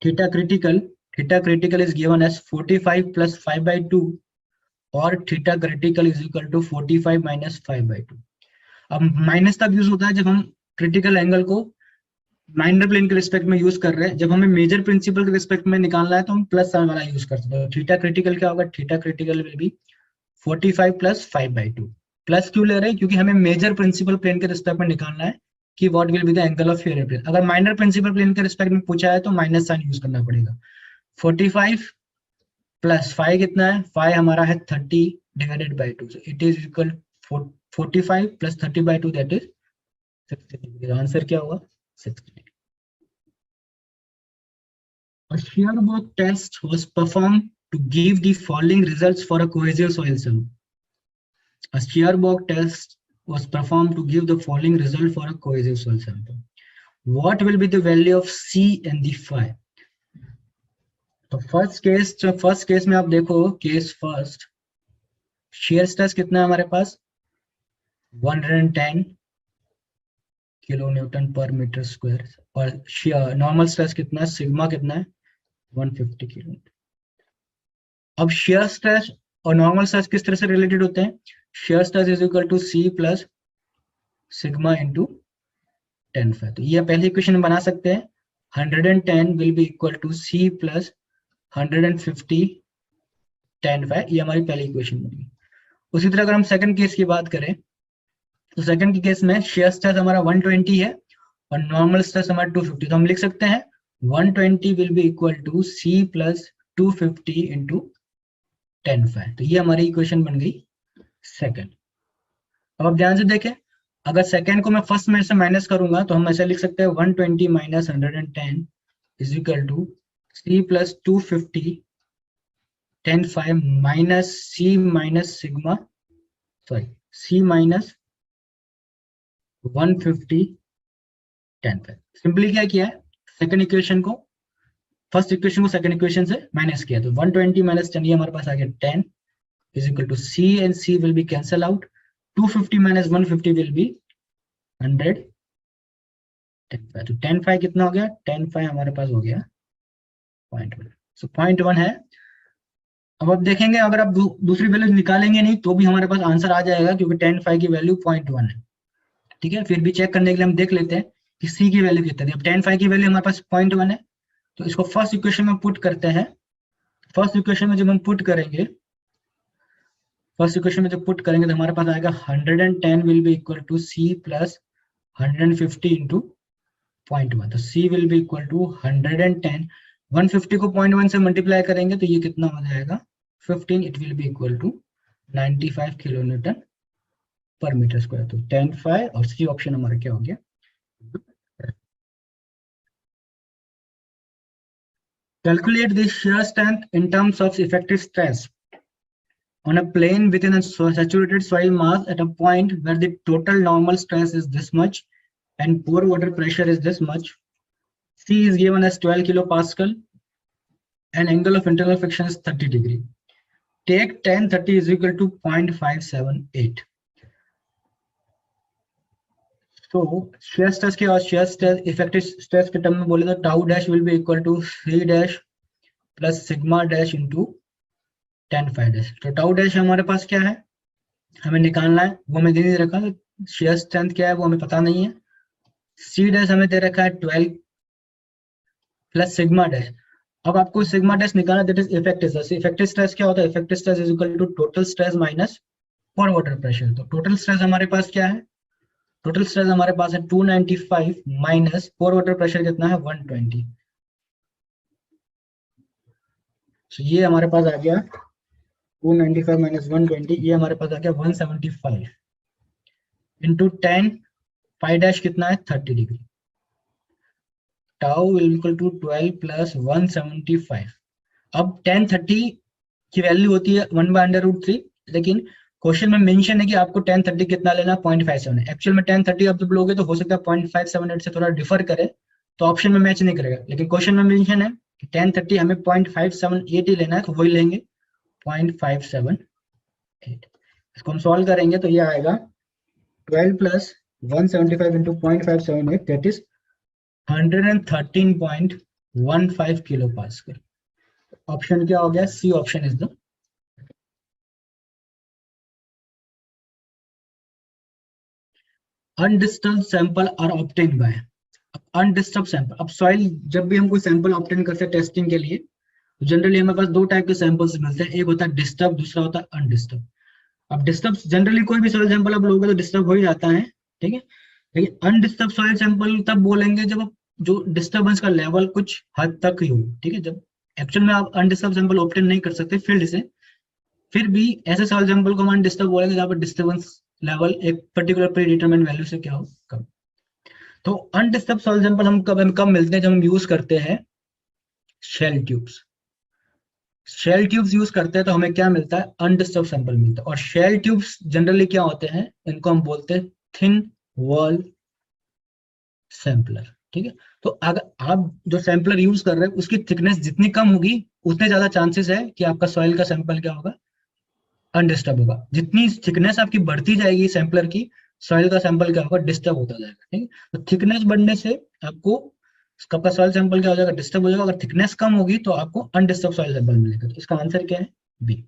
Theta critical is given as 45 plus 5/2 और theta critical is equal to 45 minus 5/2। अब माइनस तब यूज होता है जब हम क्रिटिकल एंगल को माइनर प्लेन के रिस्पेक्ट में यूज कर रहे हैं। जब हमें मेजर प्रिंसिपल के रिस्पेक्ट में निकालना है तो हम प्लस साइन वाला यूज करते हैं। थीटा क्रिटिकल क्या होगा, theta critical will be 45 plus 5/2। Plus क्यों ले रहे हैं, क्योंकि हमें मेजर प्रिंसिपल प्लेन के रिस्पेक्ट में निकालना है कि what will be the angle of failure plane. अगर माइनर प्रिंसिपल प्लेन के रिस्पेक्ट में पूछा है तो माइनस साइन यूज करना पड़ेगा। 45 प्लस 5 कितना है, 5 हमारा है 30 divided by 2, it is equal 45 plus 30/2 that is 60 degree. Answer क्या होगा 60 degree. A shear work test was performed to give the following results for a cohesive soil sample. A shear work test was performed to give the following result for a cohesive soil sample. What will be the value of C and the phi? तो first case में आप देखो, case first shear stress कितना है हमारे पास 110 kilo newton per metre square, और normal stress कितना है, सिग्मा कितना है 150 किलो। अब शेयर स्ट्रेस और नॉर्मल स्ट्रेस किस तरह से रिलेटेड होते हैं, shear stress is equal to C plus sigma into 10 तो ये पहले इक्वेशन बना सकते हैं। 110 will be equal to C plus 150 10 ये हमारी पहली इक्वेशन बनी। उसी तरह अगर हम सेकंड केस की बात करें तो सेकंड के केस में शेयर स्ट्रेस हमारा 120 है और नॉर्मल स्ट्रेस हमारा 250, तो हम लिख सकते हैं 120 will be equal to C plus 250 into 10 तो ये हमारी इक्वेशन बन गई सेकंड। अब आप ध्यान से देखें, अगर सेकंड को मैं फर्स्ट में से माइनस करूंगा तो हम ऐसे लिख सकते हैं 120 minus 110 is equal to C plus 250 10 minus C minus sigma C minus 150 10 simply क्या किया है, सेकंड इक्वेशन को फर्स्ट इक्वेशन को सेकंड इक्वेशन से माइनस किया, तो 120 माइनस 10 ये हमारे पास आ गया 10 is equal to C and C will be cancel out, 250 minus 150 will be 100 तो 10 कितना हो गया, 10 हमारे पास हो गया 0.1, सो 0.1 है। अब आप देखेंगे अगर आप दूसरी वैल्यू निकालेंगे नहीं तो भी हमारे पास आंसर आ जाएगा क्योंकि 10 की वैल्यू 0.1 है। ठीक है, फिर भी चेक करने के लिए हम देख लेते हैं कि सी की वैल्यू कितनी है। अब 10 की वैल्यू हमारे पास 0.1 है तो इसको फर्स्ट इक्वेशन में पुट करते हैं। फर्स्ट इक्वेशन में जब हम पुट करेंगे तो हमारे पास आएगा 110 will be equal to C plus 150 into 0.1, तो C will be equal to 110, 150 को 0.1 से मल्टीप्लाई करेंगे तो ये कितना हो जाएगा 15, it will be equal to 95 kilo newton per metre square. तो 10 5 और सी ऑप्शन हमारा क्या हो गया। Calculate the shear strength in terms of effective stress on a plane within a saturated soil mass at a point where the total normal stress is this much and pore water pressure is this much. C is given as 12 kilopascal and angle of internal friction is 30 degree. Take tan 30 is equal to 0.578. So shear stress के और shear stress effective stress के term में बोले तो tau dash will be equal to 3 dash plus sigma dash into tan phi dash। तो tau dash हमारे पास क्या है हमें निकालना है, वो हमें दे नहीं रखा, shear strength क्या है वो हमें पता नहीं है। C dash हमें दे रखा है 12 plus sigma dash। अब आपको सिग्मा डैश निकालना, that is effective stress. Effective stress क्या होता है, effective stress is equal to total stress minus pore water pressure. तो टोटल स्ट्रेस हमारे पास क्या है, टोटल स्ट्रेस हमारे पास है 295 माइनस पोर वाटर प्रेशर कितना है 120। तो ये हमारे पास आ गया 295 माइनस 120, ये हमारे पास आ गया 175 इंटू 10 फाइव डैश कितना है 30 degree. Tau will equal to 12 plus 175। अब tan 30 की वैल्यू होती है 1/√3, लेकिन क्वेश्चन में मेंशन है कि आपको tan 30 कितना लेना है 0.57 है। एक्चुअल में tan 30 आप जब लोगे तो हो सकता है 0.578 से थोड़ा डिफर करे तो ऑप्शन में मैच नहीं करेगा, लेकिन क्वेश्चन में मेंशन है कि tan 30 हमें 0.578 ही लेना है, तो वही लेंगे 0.578। इसको हम सॉल्व करेंगे तो ये आएगा 12 plus 175 into 0.578 that is 113.15 kilo pascal. Option क्या हो गया, C option is the undisturbed sample are obtain by. Undisturbed sample, अब सॉइल जब भी हम कोई सैंपल ऑब्टेन करते हैं टेस्टिंग के लिए तो जनरली हमारे पास दो टाइप के सैंपल्स मिलते हैं, एक होता है डिस्टर्ब, दूसरा होता है अनडिस्टर्ब। अब डिस्टर्ब जनरली कोई भी सॉइल सैंपल आप लोगे तो डिस्टर्ब हो ही जाता है, ठीक है, लेकिन अनडिस्टर्ब सॉइल सैंपल तब बोलेंगे जब जो डिस्टर्बेंस का लेवल कुछ हद तक ही हो, ठीक है। जब एक्चुअल में आप अनडिस्टर्ब सैंपल ऑब्टेन नहीं कर सकते फील्ड से, फिर भी ऐसे सॉइल सैंपल को हम अनडिस्टर्ब बोलेंगे जहाँ पर डिस्टर्बेंस लेवल एक पर्टिकुलर प्री डिटरमाइंड वैल्यू से क्या हो कम। तो अनडिस्टर्ब सॉइल सैंपल हम कब मिलते हैं, जब हम यूज करते हैं shell tubes. Shell tubes use करते हैं तो हमें क्या मिलता है, अनडिस्टर्ब सैंपल मिलता है। और शेल ट्यूब्स जनरली क्या होते हैं, इनको हम बोलते हैं थिन वॉल सैंपलर, ठीक है। तो अगर आप जो सैंपलर यूज कर रहे हैं उसकी थिकनेस जितनी कम होगी उतने ज्यादा चांसेस है कि आपका सॉइल का सैंपल क्या होगा, अनडिस्टर्ब होगा। जितनी थिकनेस आपकी बढ़ती जाएगी सैंपलर की, सॉइल का सैंपल क्या होगा, डिस्टर्ब होता जाएगा, ठीक है। तो थिकनेस बढ़ने से आपको आपका सॉइल सैंपल क्या हो जाएगा, डिस्टर्ब हो जाएगा। अगर थिकनेस कम होगी तो आपको अनडिस्टर्ब सॉइल सैंपल मिलेगा। तो इसका आंसर क्या है, बी।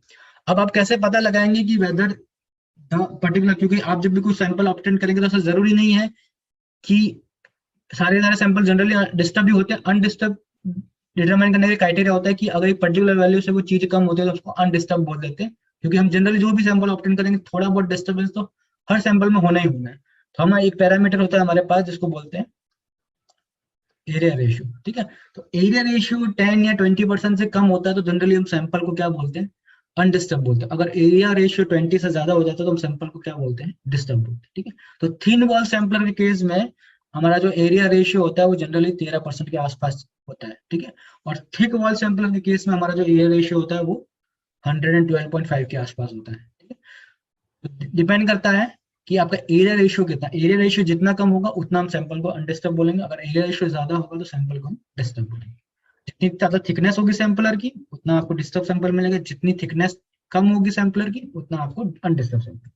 अब आप कैसे पता लगाएंगे कि वेदर पर्टिकुलर, क्योंकि आप जब भी कोई सैंपल ऑब्टेन करेंगे तो ऐसा जरूरी नहीं है कि सारे सैंपल जनरली डिस्टर्ब भी होते हैं। अनडिस्टर्ब डिटरमाइन करने का क्राइटेरिया होता है कि अगर एक पर्टिकुलर वैल्यू से वो चीज कम होती है तो उसको अनडिस्टर्ब बोल देते हैं, क्योंकि हम जनरली जो भी सैंपल ऑब्टेन करेंगे थोड़ा बहुत डिस्टर्बेंस तो हर सैंपल में होना ही होना है। तो हमारा एक पैरामीटर होता है हमारे पास जिसको बोलते हैं एरिया रेशियो, ठीक है। तो एरिया रेशियो 10 या 20% से कम होता है तो जनरली हम सैंपल को क्या बोलते हैं, अनडिस्टर्ब बोलते हैं। अगर एरिया रेशियो 20 से ज्यादा हो जाता है तो हम सैंपल को क्या बोलते हैं, डिस्टर्ब बोलते हैं, ठीक है। तो थिन वॉल सैंपलर के केस में हमारा जो एरिया रेशियो होता है वो जनरली 13% के आसपास होता है, ठीक है। और थिक वॉल सैंपलर के केस में हमारा जो एरिया रेशियो होता है वो 112.5 के आसपास होता है, ठीक है। तो डिपेंड करता है कि आपका एरिया रेशियो कितना, एरिया रेशियो जितना कम होगा उतना हम सैंपल को अनडिस्टर्ब बोलेंगे, अगर एरिया रेशियो ज्यादा होगा तो सैंपल को हम डिस्टर्ब बोलेंगे। जितनी ज्यादा थिकनेस होगी सैंपलर की उतना आपको डिस्टर्ब सैंपल मिलेगा, जितनी थिकनेस कम होगी सैंपलर की उतना आपको undisturbed sample.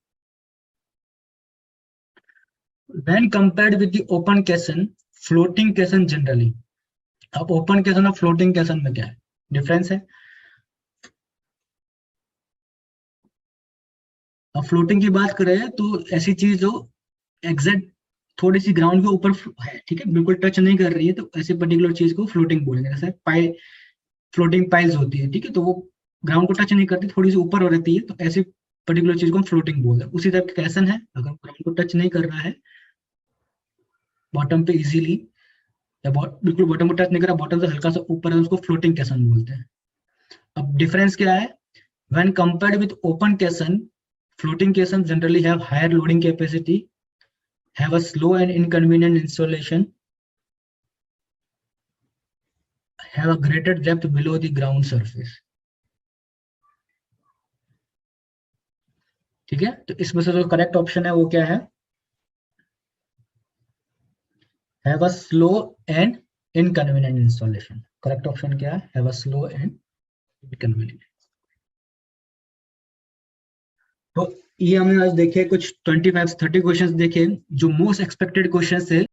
When compared with the open question, floating question generally, अब ओपन क्वेश्चन और फ्लोटिंग क्वेश्चन में क्या है डिफरेंस है। अब फ्लोटिंग की बात करें तो ऐसी चीज जो एग्जैक्ट थोड़ी सी ग्राउंड के ऊपर है, ठीक है, बिल्कुल टच नहीं कर रही है, तो ऐसे पर्टिकुलर चीज को फ्लोटिंग बोलेंगे। जैसे पाई फ्लोटिंग पाइल्स होती है, ठीक है, तो वो ग्राउंड को टच नहीं करती, थोड़ी सी ऊपर हो रहती है, तो ऐसी पर्टिकुलर चीज को हम फ्लोटिंग बोलते हैं। उसी टाइप का क्वेश्चन है, अगर ग्राउंड को टच नहीं कर रहा है बॉटम पे इजीली बिल्कुल बॉटम को टच नहीं करा, बॉटम से हल्का सा ऊपर है, उसको फ्लोटिंग कैशन बोलते हैं। अब डिफरेंस क्या है, when compared with open caisson, floating caissons generally have higher loading capacity, have a slow and inconvenient installation, have a greater depth below the ground surface। ठीक है, तो इसमें से जो करेक्ट ऑप्शन है वो क्या है, have a slow and inconvenient installation। Correct option क्या है, have a slow and inconvenient। तो ये हमने आज देखे कुछ 25-30 क्वेश्चंस देखे जो मोस्ट एक्सपेक्टेड क्वेश्चंस थे।